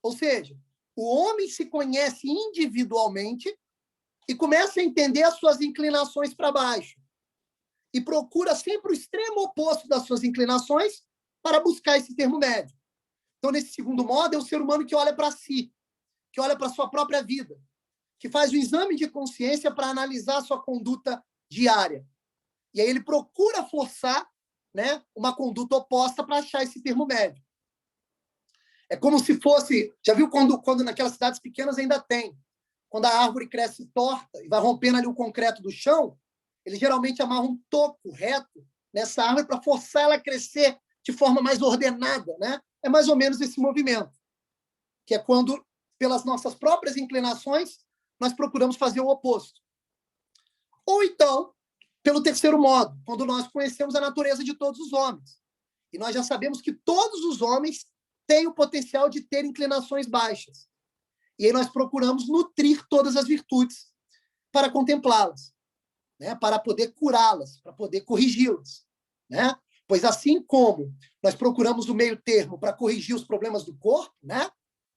Ou seja, o homem se conhece individualmente e começa a entender as suas inclinações para baixo. E procura sempre o extremo oposto das suas inclinações para buscar esse termo médio. Então, nesse segundo modo, é o ser humano que olha para si, que olha para a sua própria vida, que faz um exame de consciência para analisar a sua conduta diária. E aí ele procura forçar, né, uma conduta oposta para achar esse termo médio. É como se fosse... Já viu quando naquelas cidades pequenas ainda tem? Quando a árvore cresce torta e vai rompendo ali o concreto do chão, eles geralmente amarram um toco reto nessa árvore para forçar ela a crescer de forma mais ordenada, né? É mais ou menos esse movimento, que é quando, pelas nossas próprias inclinações, nós procuramos fazer o oposto. Ou então, pelo terceiro modo, quando nós conhecemos a natureza de todos os homens. E nós já sabemos que todos os homens têm o potencial de ter inclinações baixas. E aí nós procuramos nutrir todas as virtudes para contemplá-las, né? Para poder curá-las, para poder corrigi-las, né? Pois assim como nós procuramos o meio termo para corrigir os problemas do corpo, né?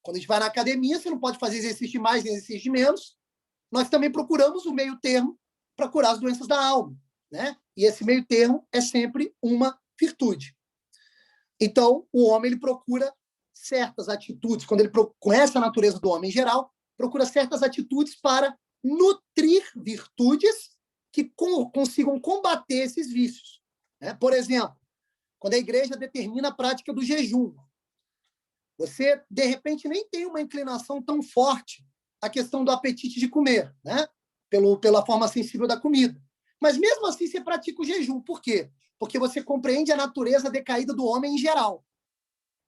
Quando a gente vai na academia, você não pode fazer exercício de mais nem exercício de menos. Nós também procuramos o meio termo para curar as doenças da alma, né? E esse meio termo é sempre uma virtude. Então, o homem ele procura certas atitudes, quando ele conhece a natureza do homem em geral, procura certas atitudes para nutrir virtudes que consigam combater esses vícios, né? Por exemplo, quando a igreja determina a prática do jejum, você, de repente, nem tem uma inclinação tão forte à questão do apetite de comer, né? Pela forma sensível da comida. Mas, mesmo assim, você pratica o jejum. Por quê? Porque você compreende a natureza decaída do homem em geral,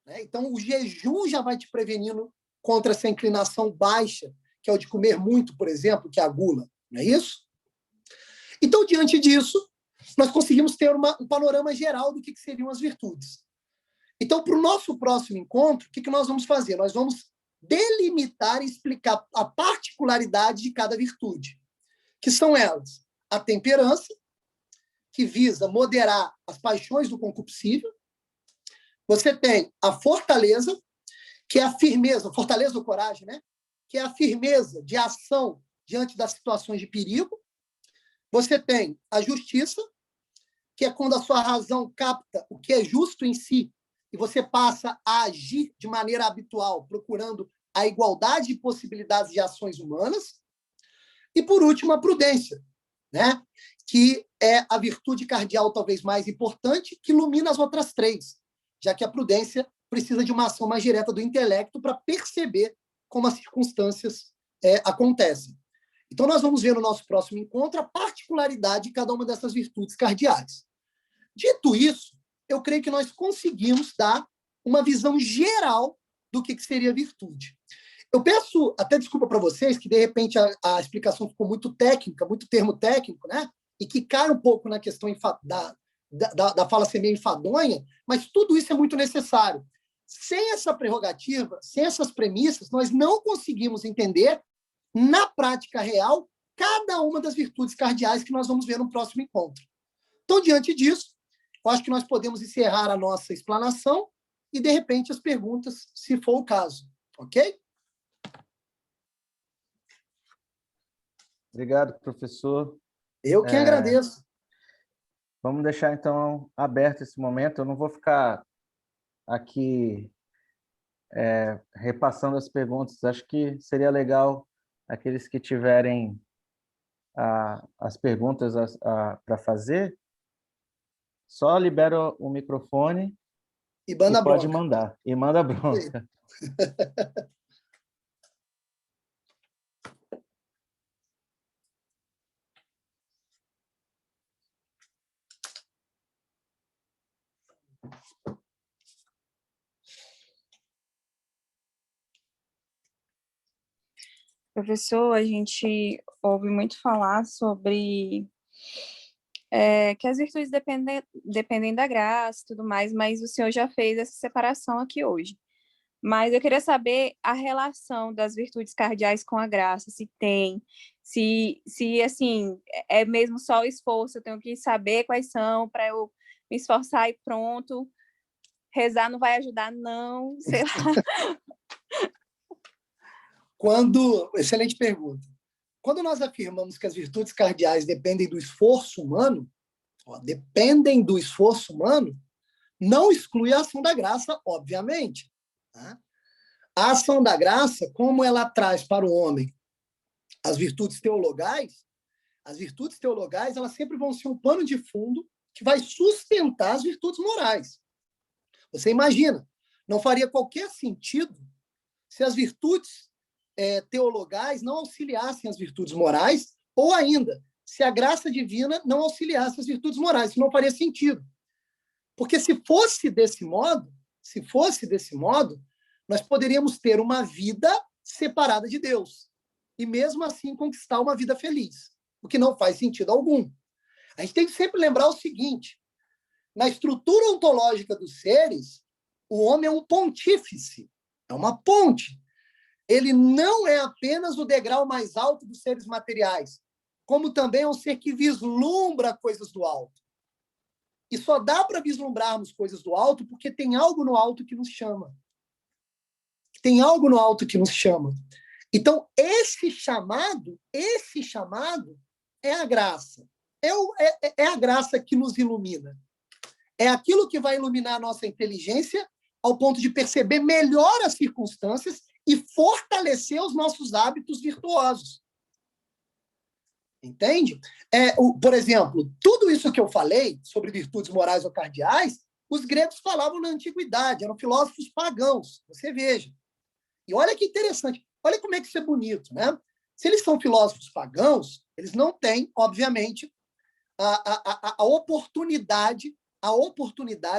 né? Então, o jejum já vai te prevenindo contra essa inclinação baixa, que é o de comer muito, por exemplo, que é a gula. Não é isso? Então, diante disso, nós conseguimos ter um panorama geral do que seriam as virtudes. Então, para o nosso próximo encontro, o que nós vamos fazer? Nós vamos delimitar e explicar a particularidade de cada virtude, que são elas: a temperança, que visa moderar as paixões do concupiscível. Você tem a fortaleza, que é a firmeza, fortaleza ou coragem, né? Que é a firmeza de ação diante das situações de perigo. Você tem a justiça, que é quando a sua razão capta o que é justo em si e você passa a agir de maneira habitual, procurando a igualdade de possibilidades de ações humanas. E, por último, a prudência, né? Que é a virtude cardial talvez mais importante, que ilumina as outras três, já que a prudência precisa de uma ação mais direta do intelecto para perceber como as circunstâncias acontecem. Então, nós vamos ver no nosso próximo encontro a particularidade de cada uma dessas virtudes cardeais. Dito isso, eu creio que nós conseguimos dar uma visão geral do que seria virtude. Eu peço até desculpa para vocês que, de repente, a explicação ficou muito técnica, muito termo técnico, né? E que cai um pouco na questão da fala ser meio enfadonha, mas tudo isso é muito necessário. Sem essa prerrogativa, sem essas premissas, nós não conseguimos entender, na prática real, cada uma das virtudes cardeais que nós vamos ver no próximo encontro. Então, diante disso, eu acho que nós podemos encerrar a nossa explanação e, de repente, as perguntas, se for o caso. Ok? Obrigado, professor. Eu que agradeço. Vamos deixar, então, aberto esse momento. Eu não vou ficar aqui repassando as perguntas. Acho que seria legal aqueles que tiverem as perguntas para fazer, só libera o microfone E manda pode bronca. mandar. E manda bronca. Professor, a gente ouve muito falar sobre que as virtudes dependem da graça e tudo mais, mas o senhor já fez essa separação aqui hoje. Mas eu queria saber a relação das virtudes cardeais com a graça, se tem, se assim, é mesmo só o esforço, eu tenho que saber quais são para eu me esforçar e pronto. Rezar não vai ajudar, não, sei lá. Excelente pergunta. Quando nós afirmamos que as virtudes cardeais dependem do esforço humano, não exclui a ação da graça, obviamente. Tá? A ação da graça, como ela traz para o homem as virtudes teologais, elas sempre vão ser um pano de fundo que vai sustentar as virtudes morais. Você imagina, não faria qualquer sentido se as virtudes teologais não auxiliassem as virtudes morais, ou ainda, se a graça divina não auxiliasse as virtudes morais. Isso não faria sentido. Porque se fosse desse modo, nós poderíamos ter uma vida separada de Deus e mesmo assim conquistar uma vida feliz, o que não faz sentido algum. A gente tem que sempre lembrar o seguinte: na estrutura ontológica dos seres, o homem é um pontífice, é uma ponte. Ele não é apenas o degrau mais alto dos seres materiais, como também é um ser que vislumbra coisas do alto. E só dá para vislumbrarmos coisas do alto porque tem algo no alto que nos chama. Então, esse chamado é a graça. É a graça que nos ilumina. É aquilo que vai iluminar a nossa inteligência ao ponto de perceber melhor as circunstâncias e fortalecer os nossos hábitos virtuosos. Entende? Por exemplo, tudo isso que eu falei sobre virtudes morais ou cardeais, os gregos falavam na antiguidade, eram filósofos pagãos. Você veja. E olha que interessante, olha como é que isso é bonito, né? Se eles são filósofos pagãos, eles não têm, obviamente, a oportunidade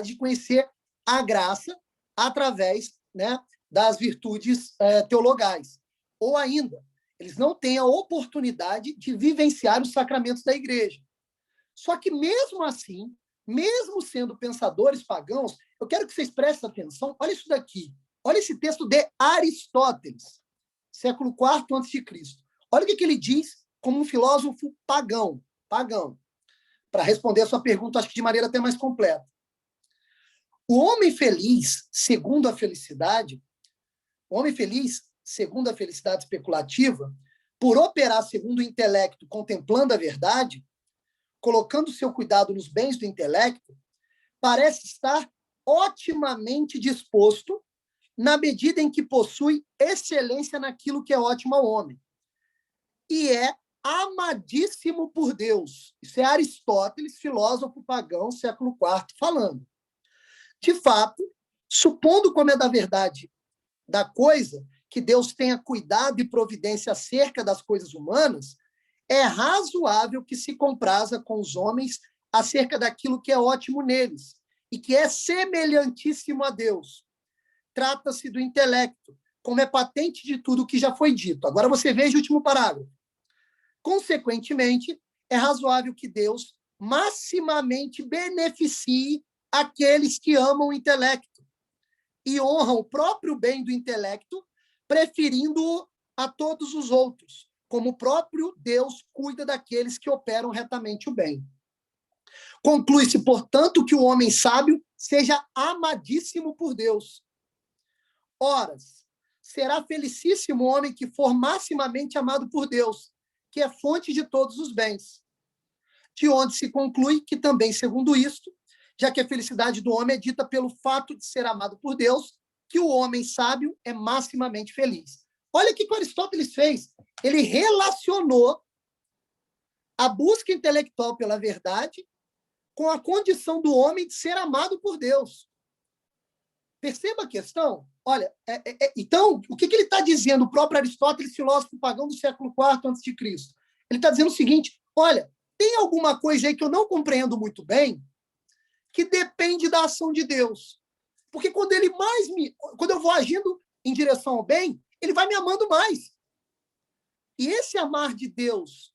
de conhecer a graça através, né, das virtudes teologais. Ou ainda, eles não têm a oportunidade de vivenciar os sacramentos da igreja. Só que, mesmo assim, mesmo sendo pensadores pagãos, eu quero que vocês prestem atenção, olha isso daqui. Olha esse texto de Aristóteles, século IV a.C. Olha o que ele diz como um filósofo pagão, para responder a sua pergunta, acho que de maneira até mais completa. O homem feliz, segundo a felicidade especulativa, por operar segundo o intelecto, contemplando a verdade, colocando seu cuidado nos bens do intelecto, parece estar otimamente disposto na medida em que possui excelência naquilo que é ótimo ao homem. E é amadíssimo por Deus. Isso é Aristóteles, filósofo pagão, século IV, falando. De fato, supondo como é da verdade da coisa, que Deus tenha cuidado e providência acerca das coisas humanas, é razoável que se compraza com os homens acerca daquilo que é ótimo neles e que é semelhantíssimo a Deus. Trata-se do intelecto, como é patente de tudo o que já foi dito. Agora você veja o último parágrafo. Consequentemente, é razoável que Deus maximamente beneficie aqueles que amam o intelecto e honram o próprio bem do intelecto, preferindo-o a todos os outros, como o próprio Deus cuida daqueles que operam retamente o bem. Conclui-se, portanto, que o homem sábio seja amadíssimo por Deus. Ora, será felicíssimo o homem que for maximamente amado por Deus, que é fonte de todos os bens. De onde se conclui que também, segundo isto, já que a felicidade do homem é dita pelo fato de ser amado por Deus, que o homem sábio é maximamente feliz. Olha o que Aristóteles fez. Ele relacionou a busca intelectual pela verdade com a condição do homem de ser amado por Deus. Perceba a questão? Olha, então, o que ele está dizendo, o próprio Aristóteles, filósofo pagão do século IV a.C.? Ele está dizendo o seguinte, olha, tem alguma coisa aí que eu não compreendo muito bem que depende da ação de Deus. Porque quando eu vou agindo em direção ao bem, ele vai me amando mais. E esse amar de Deus,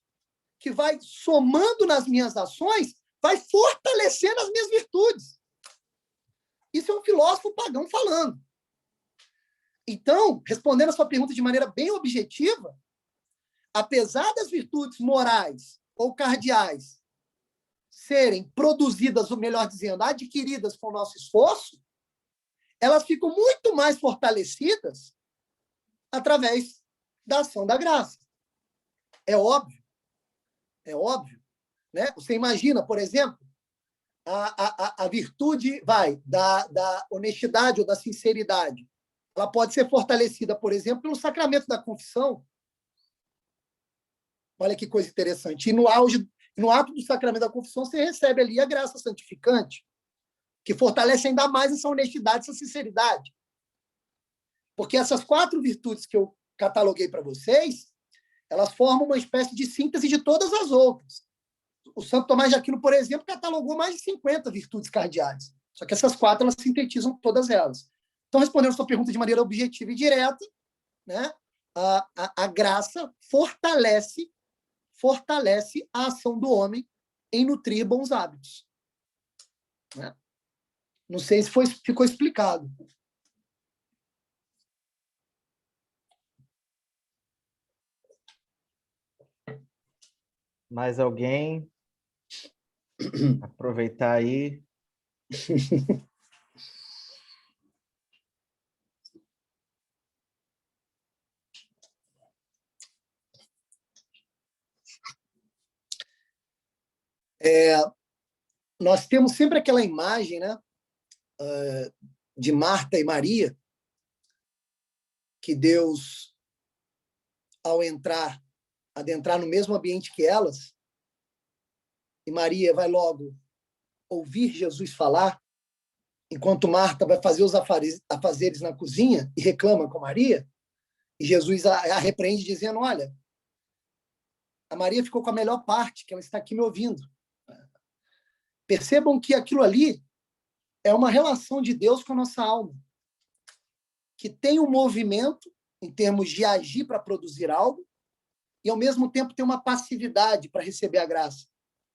que vai somando nas minhas ações, vai fortalecendo as minhas virtudes. Isso é um filósofo pagão falando. Então, respondendo a sua pergunta de maneira bem objetiva, apesar das virtudes morais ou cardeais serem produzidas, ou melhor dizendo, adquiridas com o nosso esforço, elas ficam muito mais fortalecidas através da ação da graça. É óbvio. É óbvio. Né? Você imagina, por exemplo, a virtude da honestidade ou da sinceridade. Ela pode ser fortalecida, por exemplo, pelo sacramento da confissão. Olha que coisa interessante. E no ato do sacramento da confissão, você recebe ali a graça santificante, que fortalece ainda mais essa honestidade, essa sinceridade. Porque essas 4 virtudes que eu cataloguei para vocês, elas formam uma espécie de síntese de todas as outras. O Santo Tomás de Aquino, por exemplo, catalogou mais de 50 virtudes cardeais. Só que essas 4, elas sintetizam todas elas. Então, respondendo a sua pergunta de maneira objetiva e direta, né, a graça fortalece a ação do homem em nutrir bons hábitos. Né? Não sei se ficou explicado. Mais alguém? Aproveitar aí. Nós temos sempre aquela imagem, né, de Marta e Maria, que Deus, ao adentrar no mesmo ambiente que elas, e Maria vai logo ouvir Jesus falar, enquanto Marta vai fazer os afazeres na cozinha e reclama com Maria, e Jesus a repreende dizendo, olha, a Maria ficou com a melhor parte, que ela está aqui me ouvindo. Percebam que aquilo ali é uma relação de Deus com a nossa alma, que tem um movimento em termos de agir para produzir algo e, ao mesmo tempo, tem uma passividade para receber a graça.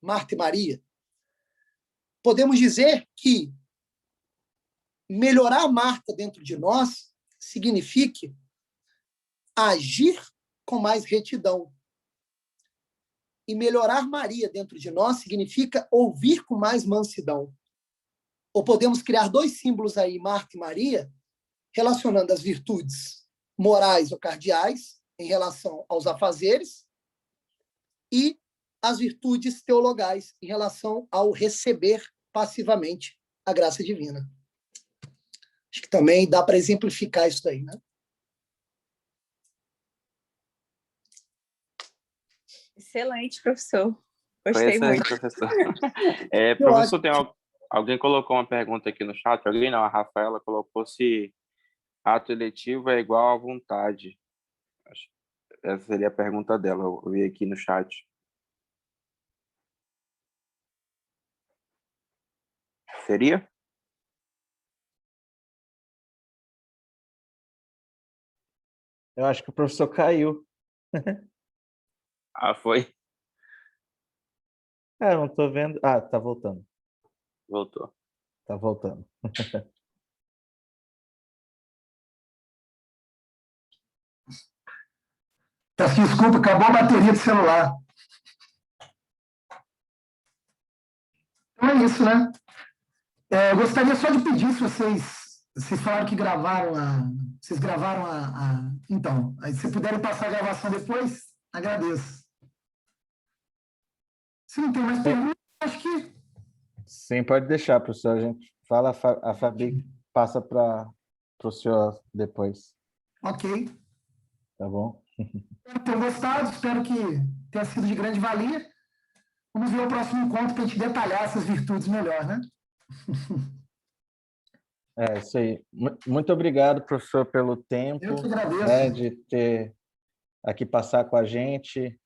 Marta e Maria. Podemos dizer que melhorar Marta dentro de nós significa agir com mais retidão. E melhorar Maria dentro de nós significa ouvir com mais mansidão. Ou podemos criar 2 símbolos aí, Marta e Maria, relacionando as virtudes morais ou cardeais em relação aos afazeres e as virtudes teologais em relação ao receber passivamente a graça divina. Acho que também dá para exemplificar isso daí, né? Excelente, professor. Gostei Foi muito. professor. Professor, alguém colocou uma pergunta aqui no chat? Alguém não, a Rafaela colocou se ato eletivo é igual à vontade. Essa seria a pergunta dela, eu vi aqui no chat. Seria? Eu acho que o professor caiu. Ah, foi? Não estou vendo. Ah, tá voltando. Voltou. Tá voltando. Desculpa, acabou a bateria do celular. Então é isso, né? Eu gostaria só de pedir, se vocês falaram que gravaram vocês gravaram então, aí se puderem passar a gravação depois, agradeço. Se não tem mais perguntas, acho que... Sim, pode deixar, professor. A gente fala, a Fabi passa para o senhor depois. Ok. Tá bom? Espero que tenham gostado, espero que tenha sido de grande valia. Vamos ver o próximo encontro para a gente detalhar essas virtudes melhor, né? É isso aí. Muito obrigado, professor, pelo tempo, Eu que agradeço. né, de ter aqui passar com a gente,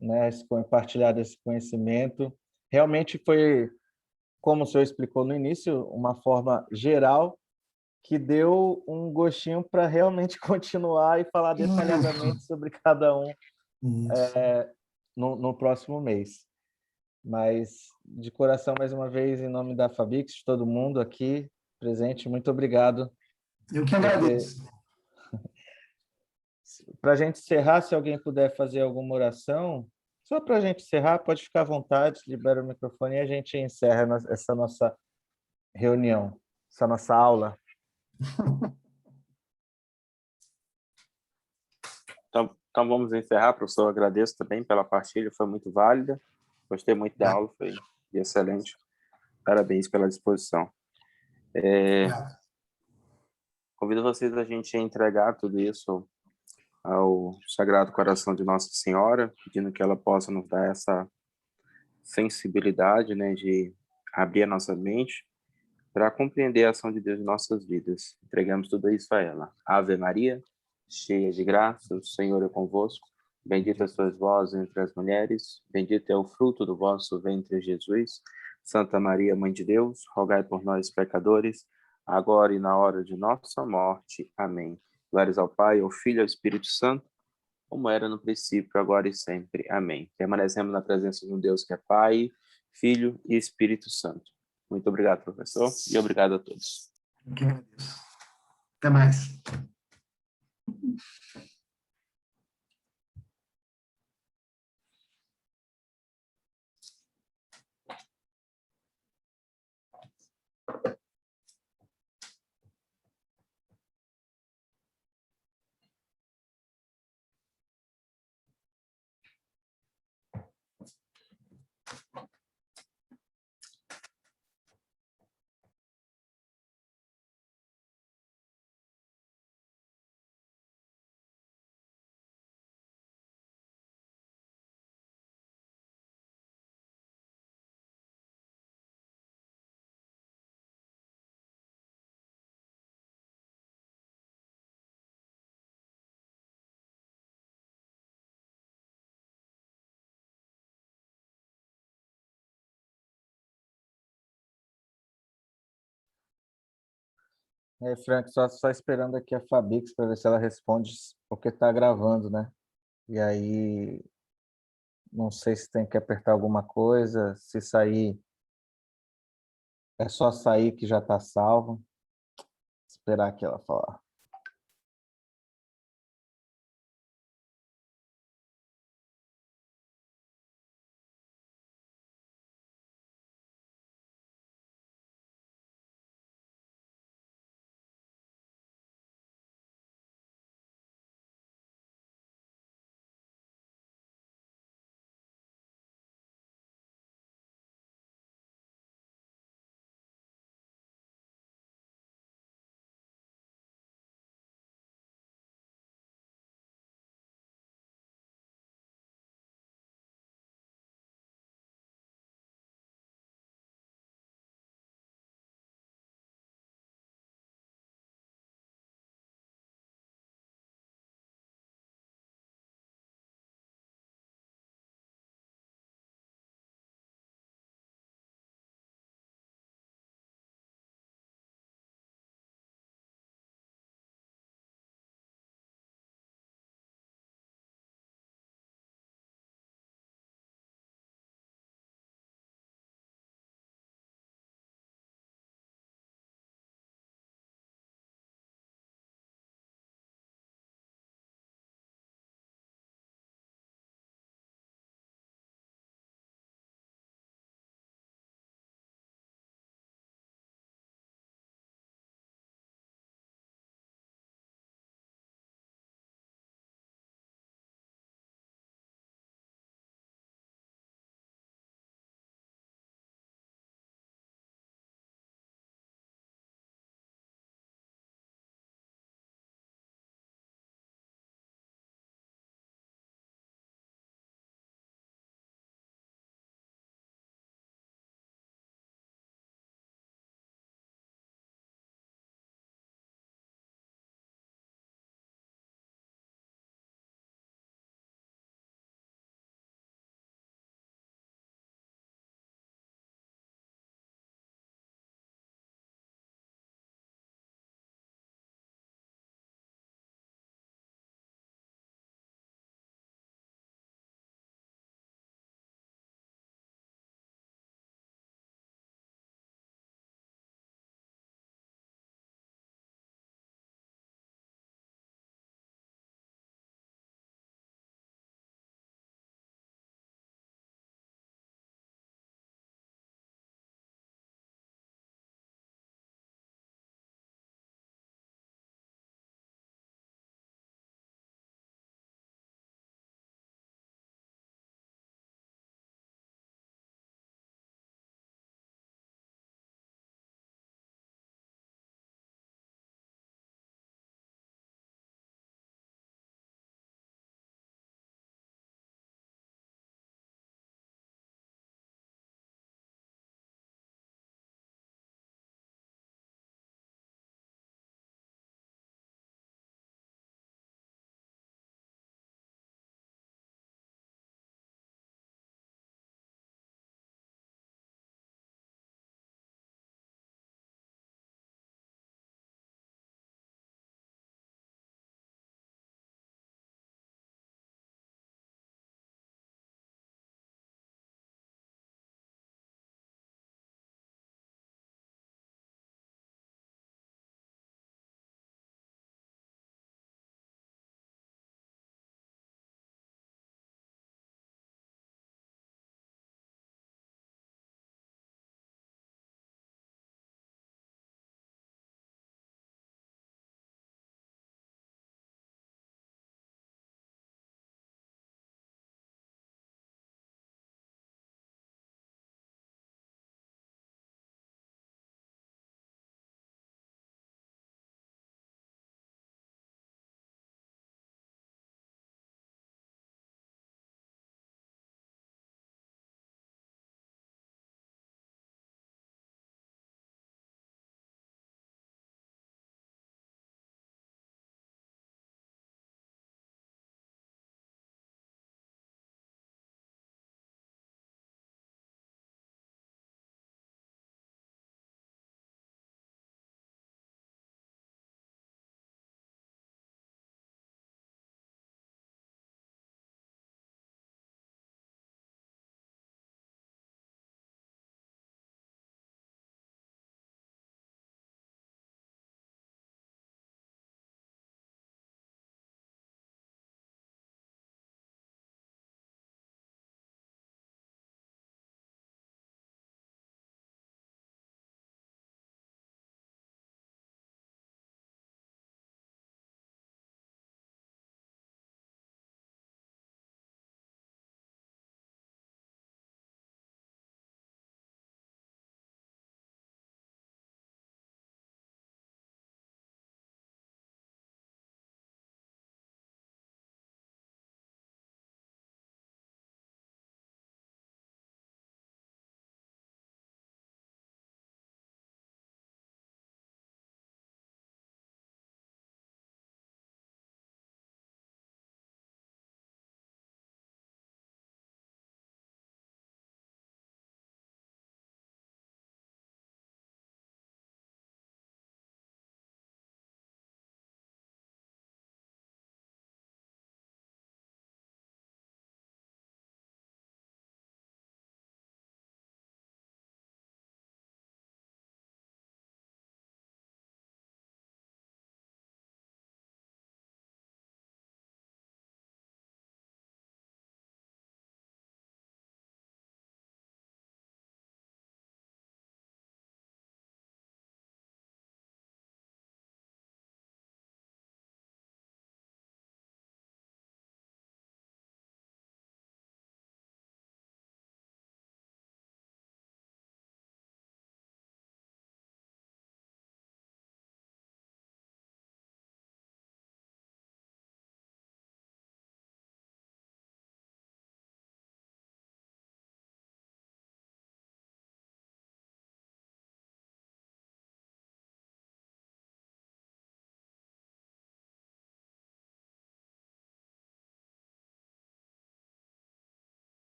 né, compartilhar desse conhecimento. Realmente foi, como o senhor explicou no início, uma forma geral que deu um gostinho para realmente continuar e falar detalhadamente sobre cada um no próximo mês. Mas, de coração, mais uma vez, em nome da Fabix, de todo mundo aqui presente, muito obrigado. Eu que agradeço. Para a gente encerrar, se alguém puder fazer alguma oração, só para a gente encerrar, pode ficar à vontade, libera o microfone e a gente encerra essa nossa reunião, essa nossa aula. Então vamos encerrar, professor. Agradeço também pela partilha, foi muito válida. Gostei muito da aula, foi excelente. Parabéns pela disposição. Convido vocês a gente a entregar tudo isso ao Sagrado Coração de Nossa Senhora, pedindo que ela possa nos dar essa sensibilidade, né, de abrir a nossa mente para compreender a ação de Deus em nossas vidas. Entregamos tudo isso a ela. Ave Maria, cheia de graça, o Senhor é convosco. Bendita sois vós entre as mulheres, bendito é o fruto do vosso ventre, Jesus. Santa Maria, Mãe de Deus, rogai por nós, pecadores, agora e na hora de nossa morte. Amém. Glórias ao Pai, ao Filho e ao Espírito Santo, como era no princípio, agora e sempre. Amém. Permanecemos na presença de um Deus que é Pai, Filho e Espírito Santo. Muito obrigado, professor, e obrigado a todos. Eu que agradeço. Até mais. Frank, só esperando aqui a Fabix para ver se ela responde, porque está gravando, né? E aí, não sei se tem que apertar alguma coisa, se sair, é só sair que já está salvo. Esperar que ela falar.